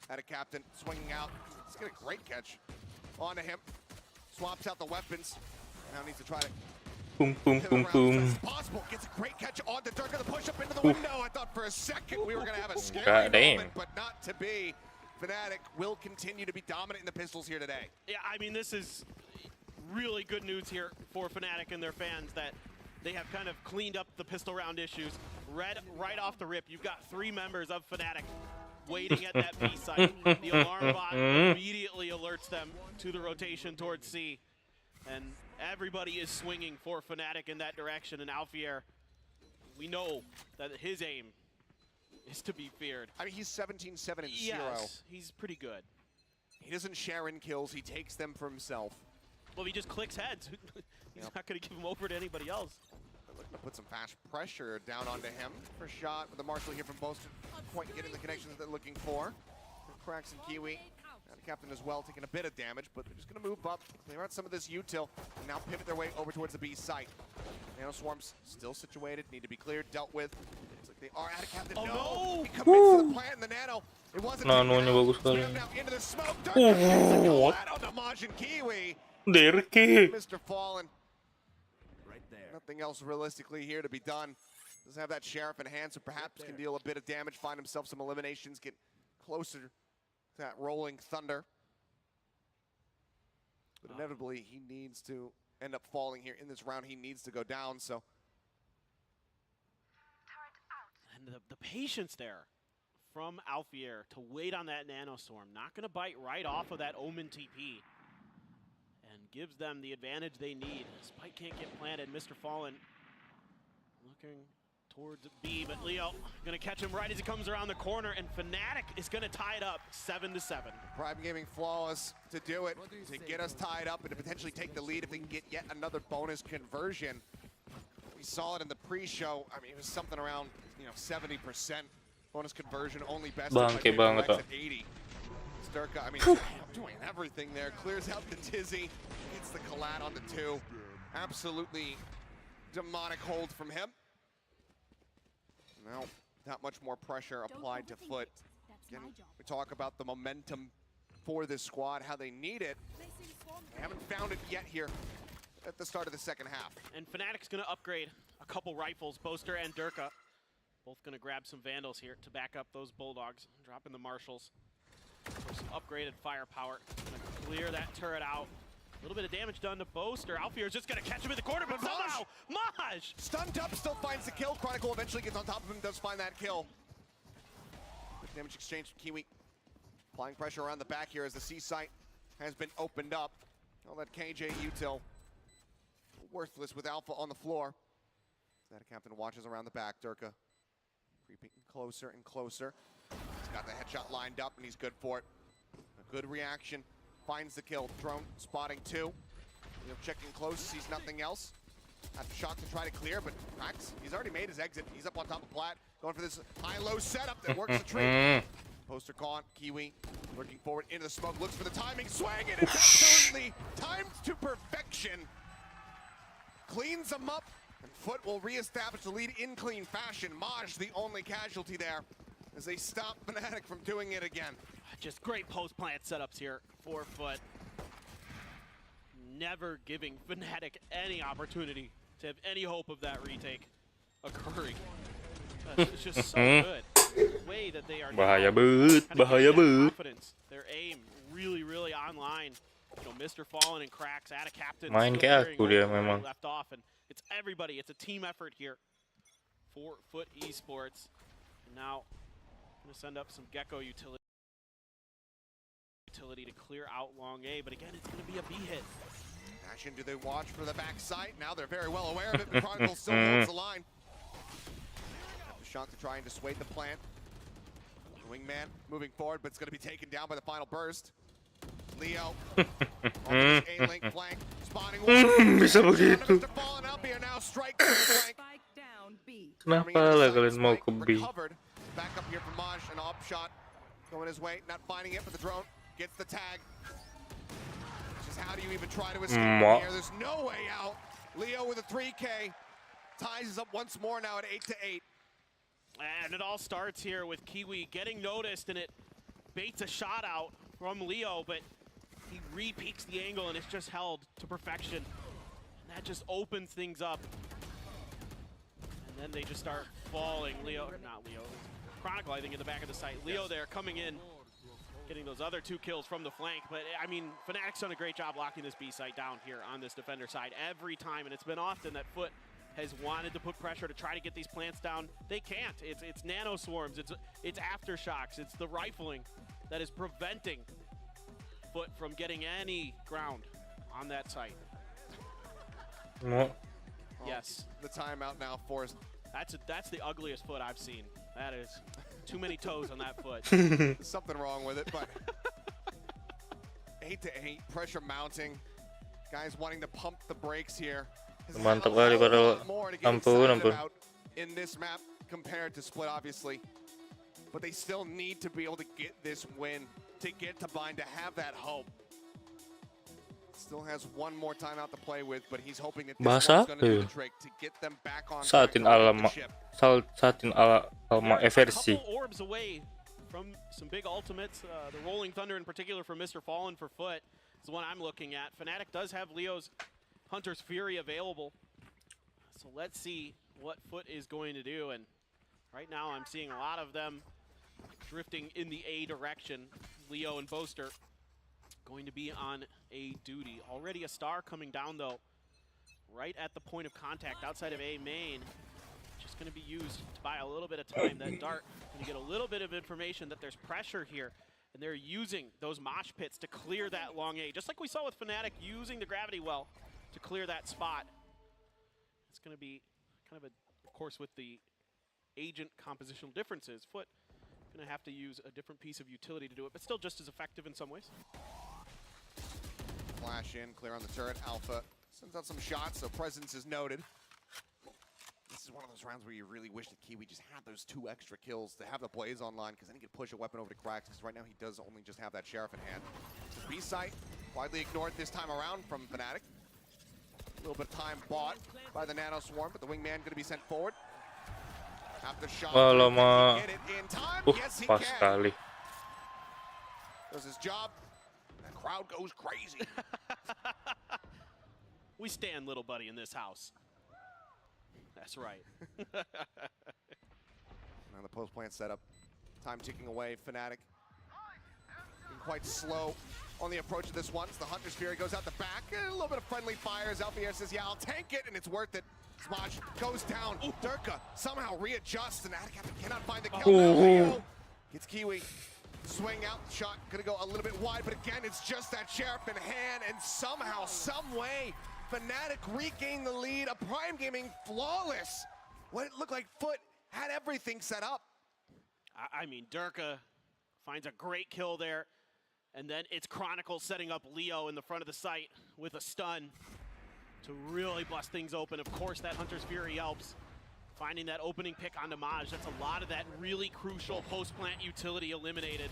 At a captain, swinging out. He's got a great catch onto him. Swaps out the weapons. Now needs to try to Boom, boom, boom, boom. as possible. Gets a great catch onto Durka. The push up into the window. I thought for a second we were going to have a scary moment, but not to be. Fnatic will continue to be dominant in the pistols here today. Yeah, I mean, this is really good news here for Fnatic and their fans that they have kind of cleaned up the pistol round issues. Right off the rip, you've got 3 members of Fnatic waiting at that B site. The alarm bot immediately alerts them to the rotation towards C. And everybody is swinging for Fnatic in that direction. And Alfier, we know that his aim is to be feared. I mean, he's 17-7 and 0. Yes, he's pretty good. He doesn't share in kills. He takes them for himself. Well, he just clicks heads. He's not going to give them over to anybody else. They're looking to put some fast pressure down onto him. First shot with the Marshall here from Boaster. Quite getting the connections that they're looking for. Cracks and Kiwi. Now the captain as well, taking a bit of damage, but they're just going to move up, clear out some of this util, and now pivot their way over towards the B site. Nano Swarms still situated, need to be cleared, dealt with. Looks like they are at a captain. Oh, no! He commits to the plant in the Nano. It wasn't. Nanonya bagus sekali. Now into the smoke. Onto Maj and Kiwi. Derke. Mr. Fallen. Right there. Nothing else realistically here to be done. Doesn't have that sheriff in hand, so perhaps can deal a bit of damage, find himself some eliminations, get closer to that rolling thunder. But inevitably, he needs to end up falling here in this round. He needs to go down, so. And the patience there from Alfier to wait on that Nanoswarm. Not going to bite right off of that Omen TP. And gives them the advantage they need. Spike can't get planted. Mr. Fallen looking towards B, but Leo going to catch him right as he comes around the corner, and Fnatic is going to tie it up 7-7. Prime Gaming flawless to do it, to get us tied up and to potentially take the lead if they can get yet another bonus conversion. We saw it in the pre-show. I mean, it was something around 70% bonus conversion, only best Bangke banget at 80. Sturka, I mean, doing everything there. Clears out the Tizzy, hits the Collat on the 2. Absolutely demonic hold from him. Now, not much more pressure applied to Foot. Again, we talk about the momentum for this squad, how they need it. They haven't found it yet here at the start of the second half. And Fnatic's going to upgrade a couple rifles, Boaster and Durka. Both going to grab some Vandals here to back up those Bulldogs, dropping the Marshals for some upgraded firepower. Going to clear that turret out. A little bit of damage done to Boaster. Alfier's just going to catch him in the corner, but somehow, Maj! Stunned up, still finds the kill. Chronicle eventually gets on top of him, does find that kill. Quick damage exchange from Kiwi. Applying pressure around the back here as the C site has been opened up. All that KJ util worthless with Alpha on the floor. That captain watches around the back. Durka creeping closer and closer. He's got the headshot lined up and he's good for it. A good reaction. Finds the kill. Drone spotting 2. Checking close, sees nothing else. Have a shot to try to clear, but Max, he's already made his exit. He's up on top of Plat, going for this high-low setup that works the trick. Poster caught, Kiwi looking forward into the smoke, looks for the timing, swing it, it's absolutely timed to perfection. Cleans them up, and Foot will reestablish the lead in clean fashion. Maj, the only casualty there, as they stop Fnatic from doing it again. Just great post-plant setups here for Foot. Never giving Fnatic any opportunity to have any hope of that retake occurring. It's just so good. way that they are Bahaya now banget, kinda bahaya getting that banget. confidence, their aim really online. You know, Mr. Fallen and Cracks at a captain. Main still kayak carrying aku dia over where he memang. left off, and it's everybody. It's a team effort here for Foot Esports. And now I'm gonna send up some Gecko utility to clear out long A, but again, it's gonna be a B hit. Dash into the watch for the backside. Now they're very well aware of it, but Chronicle still holds the line. The shot to try and dissuade the plant. Wingman moving forward, but it's going to be taken down by the final burst. Leo on this A-link flank, spotting one. Bisa begitu. Mr. Fallen up here now, strike to the flank. Spike down B. Kenapa lah kalian mau ke B? Recovered. Back up here from Maj, an op shot going his way, not finding it, but the drone gets the tag. Just how do you even try to escape from here? There's no way out. Leo with a 3K ties us up once more now at 8-8. And it all starts here with Kiwi getting noticed, and it baits a shot out from Leo, but he re-peaks the angle and it's just held to perfection. And that just opens things up. And then they just start falling. Leo, or not Leo, Chronicle I think in the back of the site. Leo there coming in, getting those other 2 kills from the flank. But I mean, Fnatic's done a great job locking this B site down here on this defender side every time, and it's been often that Foot has wanted to put pressure to try to get these plants down. They can't. It's nano swarms, it's aftershocks, it's the rifling that is preventing Foot from getting any ground on that site. Yes. The timeout now forced. That's the ugliest Foot I've seen. That is too many toes on that foot. There's something wrong with it, but 8-8, pressure mounting. Guys wanting to pump the brakes here. Mantap kali padahal. Ampun. In this map compared to Split, obviously. But they still need to be able to get this win, to get to bind, to have that hope. Still has one more timeout to play with, but he's hoping that this one's going to do the trick to get them back on track. Saatin alama eversi. Couple orbs away from some big ultimates. The Rolling Thunder in particular for Mr. Fallen for Foot is the one I'm looking at. Fnatic does have Leo's Hunter's Fury available. So let's see what Foot is going to do. And right now I'm seeing a lot of them drifting in the A direction. Leo and Boaster going to be on A duty. Already a star coming down though, right at the point of contact outside of A main. Just going to be used to buy a little bit of time. That dart, going to get a little bit of information that there's pressure here. And they're using those mosh pits to clear that long A. Just like we saw with Fnatic using the gravity well to clear that spot. It's going to be kind of of course, with the agent compositional differences, Foot going to have to use a different piece of utility to do it, but still just as effective in some ways. Flash in, clear on the turret. Alpha sends out some shots, so presence is noted. This is one of those rounds where you really wish that Kiwi just had those 2 extra kills to have the Blaze online, because then he could push a weapon over to Cracks, because right now he does only just have that Sheriff in hand. The B site, widely ignored this time around from Fnatic. A little bit of time bought by the Nano Swarm, but the Wingman going to be sent forward. After shot, get it in time. Yes, he can. Does his job. The crowd goes crazy. We stand little buddy in this house. That's right. Now the post plant setup. Time ticking away. Fnatic being quite slow on the approach of this one. So the Hunter's Fury goes out the back. A little bit of friendly fires. Alfier says, yeah, I'll tank it, and it's worth it. Smodge goes down. Durka somehow readjusts, and Atacap cannot find the kill. Gets Kiwi. Swing out, shot gonna go a little bit wide, but again, it's just that Sheriff in hand, and somehow, some way, Fnatic regained the lead. A Prime Gaming flawless. What it looked like Foot had everything set up. I mean, Durka finds a great kill there, and then it's Chronicle setting up Leo in the front of the site with a stun to really bust things open. Of course, that Hunter's Fury helps. Finding that opening pick onto Maj, that's a lot of that really crucial post-plant utility eliminated.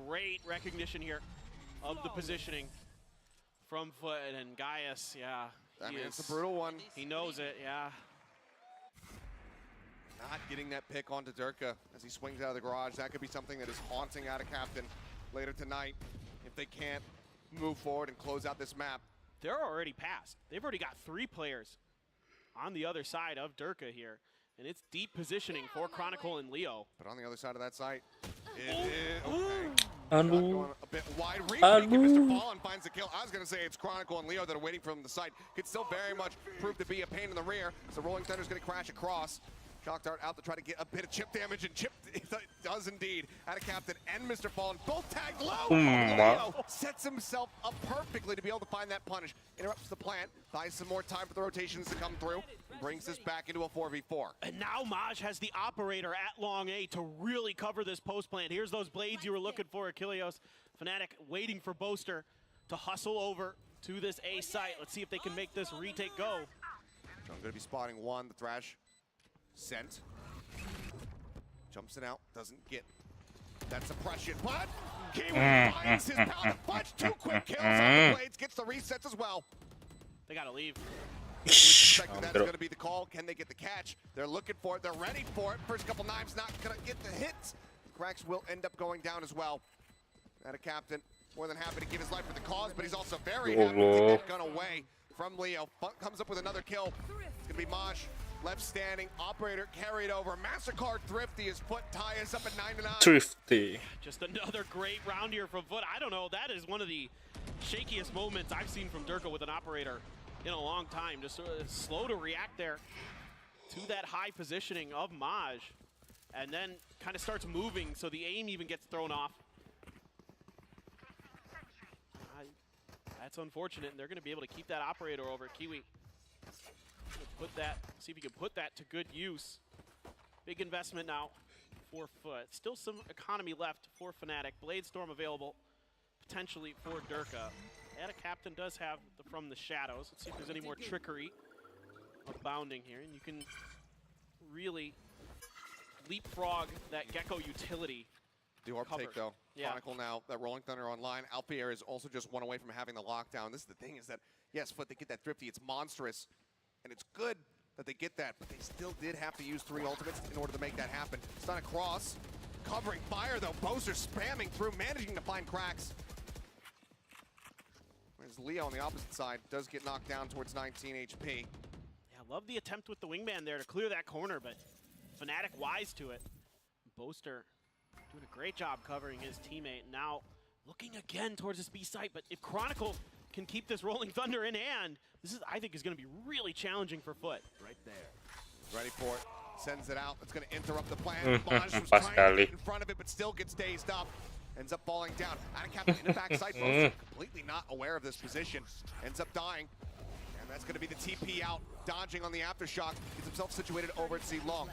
Great recognition here of the positioning from Foot, and Gaius, yeah. I mean, it's a brutal one. He knows it, yeah. Not getting that pick onto Durka as he swings out of the garage. That could be something that is haunting out of Captain later tonight if they can't move forward and close out this map. They're already past. They've already got 3 players on the other side of Durka here. And it's deep positioning for Chronicle and Leo. But on the other side of that site, it is okay. Aduh. Going a bit wide. Retake, and Mr. Fallen finds the kill. I was going to say it's Chronicle and Leo that are waiting from the side. Could still very much prove to be a pain in the rear. So Rolling Thunder's going to crash across. Shock Dart out to try to get a bit of chip damage, and Chip does indeed. Captain and Mr. Fallen both tagged low. Leo sets himself up perfectly to be able to find that punish. Interrupts the plant, buys some more time for the rotations to come through, and brings this back into a 4v4. And now Maj has the operator at long A to really cover this post plant. Here's those blades you were looking for, Achilleos. Fnatic waiting for Boaster to hustle over to this A site. Let's see if they can make this retake go. I'm going to be spotting one, the Thrash. Sent. Jumps it out, doesn't get that suppression, but Kiwi finds his power to punch. 2 quick kills on the blades, gets the resets as well. They gotta leave. That's going to be the call. Can they get the catch? They're looking for it, they're ready for it. First couple knives not going to get the hits. Cracks will end up going down as well. Captain, more than happy to give his life for the cause, but he's also very happy to take that gun away from Leo. Comes up with another kill. It's going to be Maj. Left standing, operator carried over. MasterCard Thrifty, his foot tie is up at 9-9. Thrifty. Just another great round here from Foot. I don't know, that is one of the shakiest moments I've seen from Durka with an operator in a long time. Just slow to react there to that high positioning of Maj. And then kind of starts moving, so the aim even gets thrown off. That's unfortunate, and they're going to be able to keep that operator over Kiwi. Put that, see if you can put that to good use. Big investment now for Foot. Still some economy left for Fnatic. Bladestorm available potentially for Durka. And a Captain does have from the shadows. Let's see if there's any more trickery abounding here. And you can really leapfrog that Gecko utility. The orb take though. Yeah. Chronicle now, that Rolling Thunder online. Alpier is also just one away from having the lockdown. This is the thing, is that yes, Foot, they get that Thrifty, it's monstrous. And it's good that they get that, but they still did have to use 3 ultimates in order to make that happen. Stun across, covering fire though. Boaster spamming through, managing to find cracks. Whereas Leo on the opposite side does get knocked down towards 19 HP. Yeah, love the attempt with the wingman there to clear that corner, but Fnatic wise to it. Boaster doing a great job covering his teammate. Now looking again towards this B site, but if Chronicle can keep this Rolling Thunder in hand, this is, I think, is going to be really challenging for Foot. Right there. Ready for it. Sends it out. It's going to interrupt the plan. Maj was Pas trying to kali. get in front of it, but still gets dazed up. Ends up falling down. Captain in the backside. Boaster completely not aware of this position. Ends up dying. And that's going to be the TP out. Dodging on the aftershock. Gets himself situated over at C long.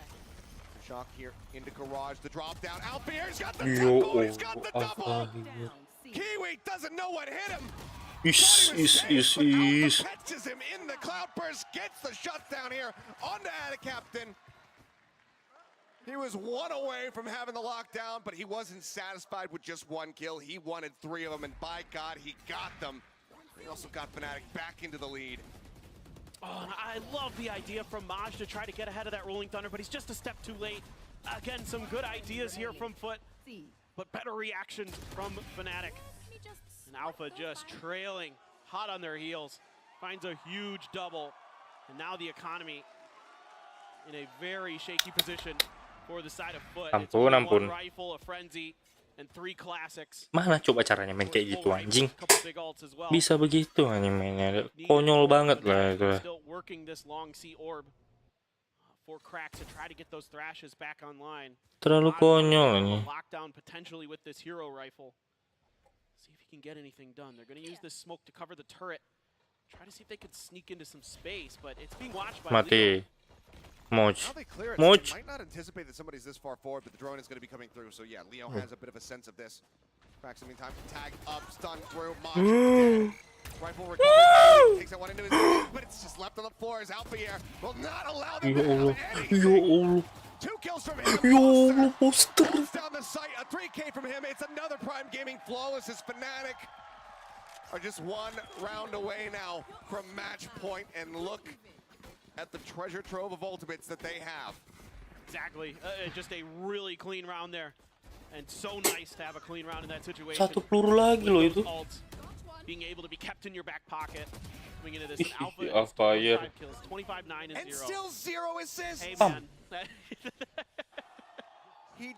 Shock here into garage. The drop down. Alpier's got the double. He's got the double. Kiwi doesn't know what hit him. Catches him in the cloudburst, gets the shutdown here onto Captain. He was 1 away from having the lockdown, but he wasn't satisfied with just 1 kill. He wanted 3 of them, and by God, he got them. He also got Fnatic back into the lead. Oh, and I love the idea from Maj to try to get ahead of that Rolling Thunder, but he's just a step too late. Again, some good ideas here from Foot, but better reactions from Fnatic. And Alpha just trailing, hot on their heels, finds a huge double. And now the economy in a very shaky position for the side of Foot. It's only 1 rifle, a frenzy, and 3 classics. Mana coba caranya main kayak gitu anjing? Bisa begitu animenya. Konyol banget lah itu. Still working this long C orb for Cracks to try to get those thrashes back online. Terlalu konyol ini. Lockdown potentially with this hero rifle. See if he can get anything done. They're going to use this smoke to cover the turret. Try to see if they could sneak into some space, but it's being watched by Mati. Moj. Moj. Might not anticipate that somebody's this far forward, but the drone is going to be coming through. So yeah, Leo has a bit of a sense of this. Cracks in the meantime. Tag up, stun through. Maj. Rifle recovered. Takes that one into his hand, but it's just left on the floor as Alpier will not allow them to have anything. 2 kills from him. Boaster pulls down the site. A 3K from him. It's another Prime Gaming flawless as Fnatic are just 1 round away now from match point. And look at the treasure trove of ultimates that they have. Exactly. Just a really clean round there. And so nice to have a clean round in that situation. 1 peluru lagi loh itu. being able to be kept in your back pocket. Coming into this, Alpha Alpha, 25 kills, 25, 9, and 0. And still 0 assists. Hey, man. He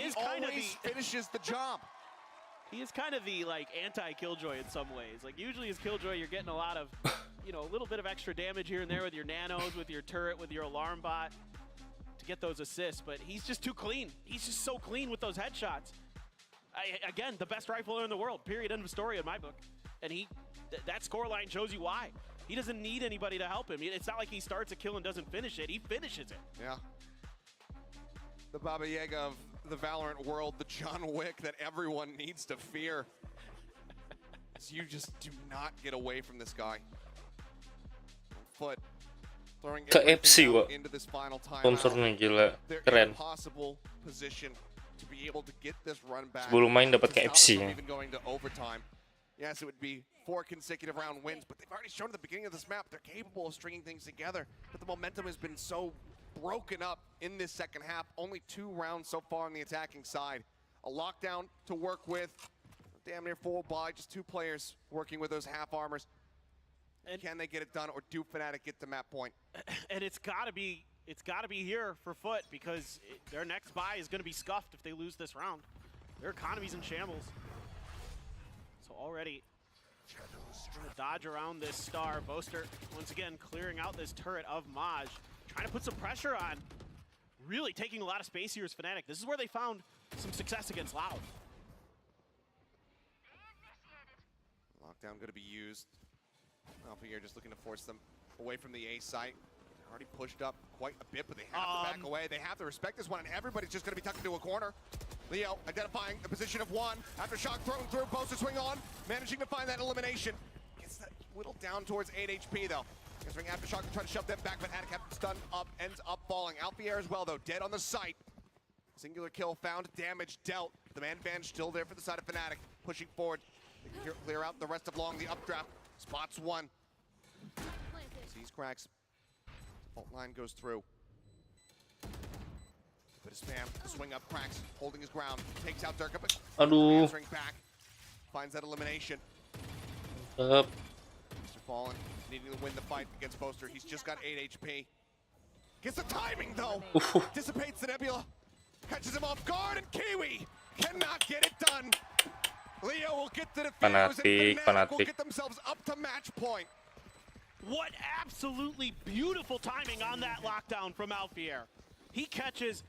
is kind of always finishes the job. He is kind of the like anti-Killjoy in some ways. Like usually as Killjoy, you're getting a lot of, you know, a little bit of extra damage here and there with your nanos, with your turret, with your alarm bot to get those assists. But he's just too clean. He's just so clean with those headshots. Again, the best rifler in the world. Period. End of story in my book. And that scoreline shows you why. He doesn't need anybody to help him. It's not like he starts a kill and doesn't finish it. He finishes it. Yeah. The Baba Yaga of the Valorant world, the John Wick that everyone needs to fear. So you just do not get away from this guy. Foot throwing KFC out into this final sponsornya gila, They're keren. in a possible position to be able to get this run back. Sebelum main dapat to stop KFC them ya. even going to overtime. Yes, it would be 4 consecutive round wins, but they've already shown at the beginning of this map they're capable of stringing things together. But the momentum has been so broken up in this second half. Only 2 rounds so far on the attacking side. A lockdown to work with. Damn near full buy, just 2 players working with those half armors. And can they get it done, or do Fnatic get to map point? And it's gotta be here for Foot, because their next buy is gonna be scuffed if they lose this round. Their economy's in shambles. So already trying to dodge around this star. Boaster once again clearing out this turret of Maj. Trying to put some pressure on. Really taking a lot of space here as Fnatic. This is where they found some success against Loud. Lockdown going to be used. Alpha here just looking to force them away from the A site. Already pushed up quite a bit, but they have to back away. They have to respect this one, and everybody's just going to be tucked into a corner. Leo identifying the position of 1. After shock thrown through, Boaster swing on. Managing to find that elimination. Gets that whittled down towards 8 HP, though. Answering Aftershock to try to shove them back, but Attic stunned up, ends up falling. Alfier as well, though, dead on the site. Singular kill found, damage dealt. The man advantage still there for the side of Fnatic. Pushing forward. They can clear out the rest of Long, the updraft. Spots 1. Sees cracks. Fault line goes through. Bit of spam, swing up, cracks, holding his ground. Takes out Durka, but answering back. Finds that elimination. Mr. Fallen needing to win the fight against Boaster. He's just got 8 HP. Gets the timing though. Dissipates the Nebula. Catches him off guard, and Kiwi cannot get it done. Leo will get the defuse, and Fnatic will get themselves up to match point. What absolutely beautiful timing on that lockdown from Alfier. He catches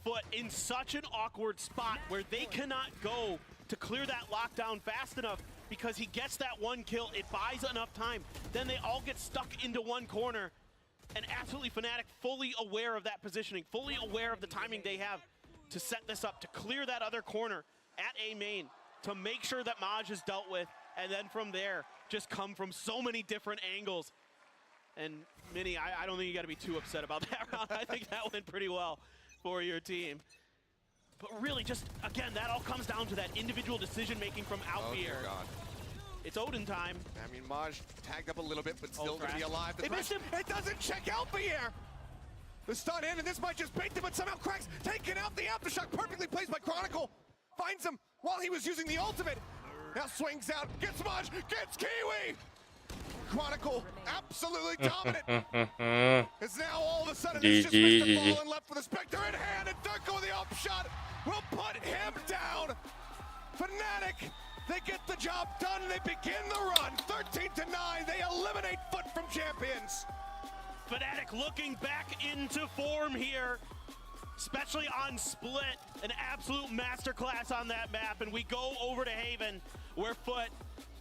Foot in such an awkward spot where they cannot go to clear that lockdown fast enough, because he gets that 1 kill, it buys enough time. Then they all get stuck into one corner, and absolutely Fnatic fully aware of that positioning, fully aware of the timing they have to set this up, to clear that other corner at A main, to make sure that Maj is dealt with, and then from there, just come from so many different angles. And Minnie, I don't think you gotta be too upset about that round. I think that went pretty well for your team. But really, just, again, that all comes down to that individual decision-making from Alfier. Oh, God. It's Odin time. I mean, Maj tagged up a little bit, but still going to be alive. They missed him. It doesn't check Alfier. The stun in, and this might just bait them, but somehow cracks, taking out the Aftershock, perfectly placed by Chronicle. Finds him while he was using the ultimate. Now swings out, gets Maj, gets Kiwi. Chronicle, absolutely dominant. It's now all of a sudden it's just Mr. Fallen left with the Spectre in hand, and Durko with the upshot will put him down. Fnatic, they get the job done, they begin the run. 13-9, they eliminate Foot from champions. Fnatic looking back into form here, especially on Split. An absolute masterclass on that map, and we go over to Haven, where Foot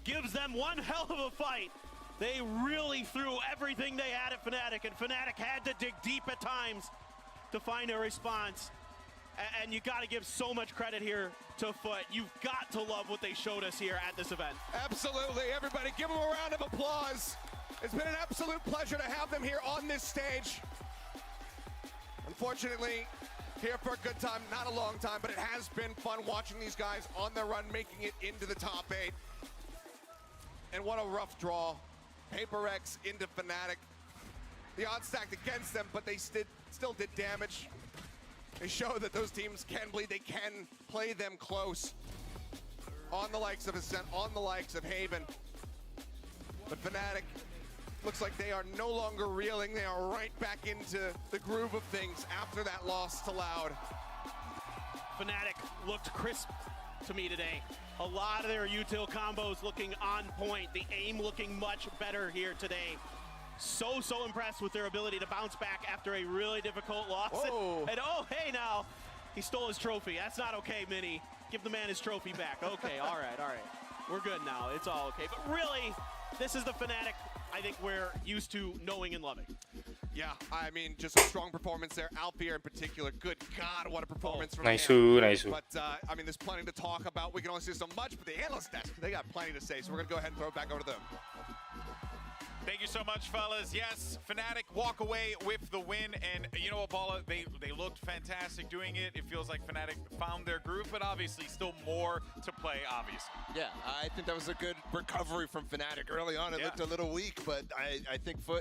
gives them one hell of a fight. They really threw everything they had at Fnatic, and Fnatic had to dig deep at times to find a response. And you got to give so much credit here to Foot. You've got to love what they showed us here at this event. Absolutely, everybody give them a round of applause. It's been an absolute pleasure to have them here on this stage. Unfortunately, here for a good time, not a long time, but it has been fun watching these guys on their run, making it into the top 8. And what a rough draw. Paper X into Fnatic. The odds stacked against them, but they still did damage. They show that those teams can bleed, they can play them close. on the likes of Ascent, on the likes of Haven. But Fnatic looks like they are no longer reeling. They are right back into the groove of things after that loss to Loud. Fnatic looked crisp to me today. A lot of their util combos looking on point. The aim looking much better here today. So impressed with their ability to bounce back after a really difficult loss. And oh, hey now, he stole his trophy. That's not okay, Mini. Give the man his trophy back. Okay, all right. We're good now. It's all okay. But really, this is the Fnatic I think we're used to knowing and loving. Yeah, I mean, just a strong performance there. Alfier in particular, good God, what a performance from Nice, him. nice. But, I mean, there's plenty to talk about. We can only say so much, but the analyst desk, they got plenty to say, so we're going to go ahead and throw it back over to them. Thank you so much, fellas. Yes, Fnatic walk away with the win, and you know what, Paula, they looked fantastic doing it. It feels like Fnatic found their groove, but obviously still more to play, obviously. Yeah, I think that was a good recovery from Fnatic. Early on, it looked a little weak, but I think Foot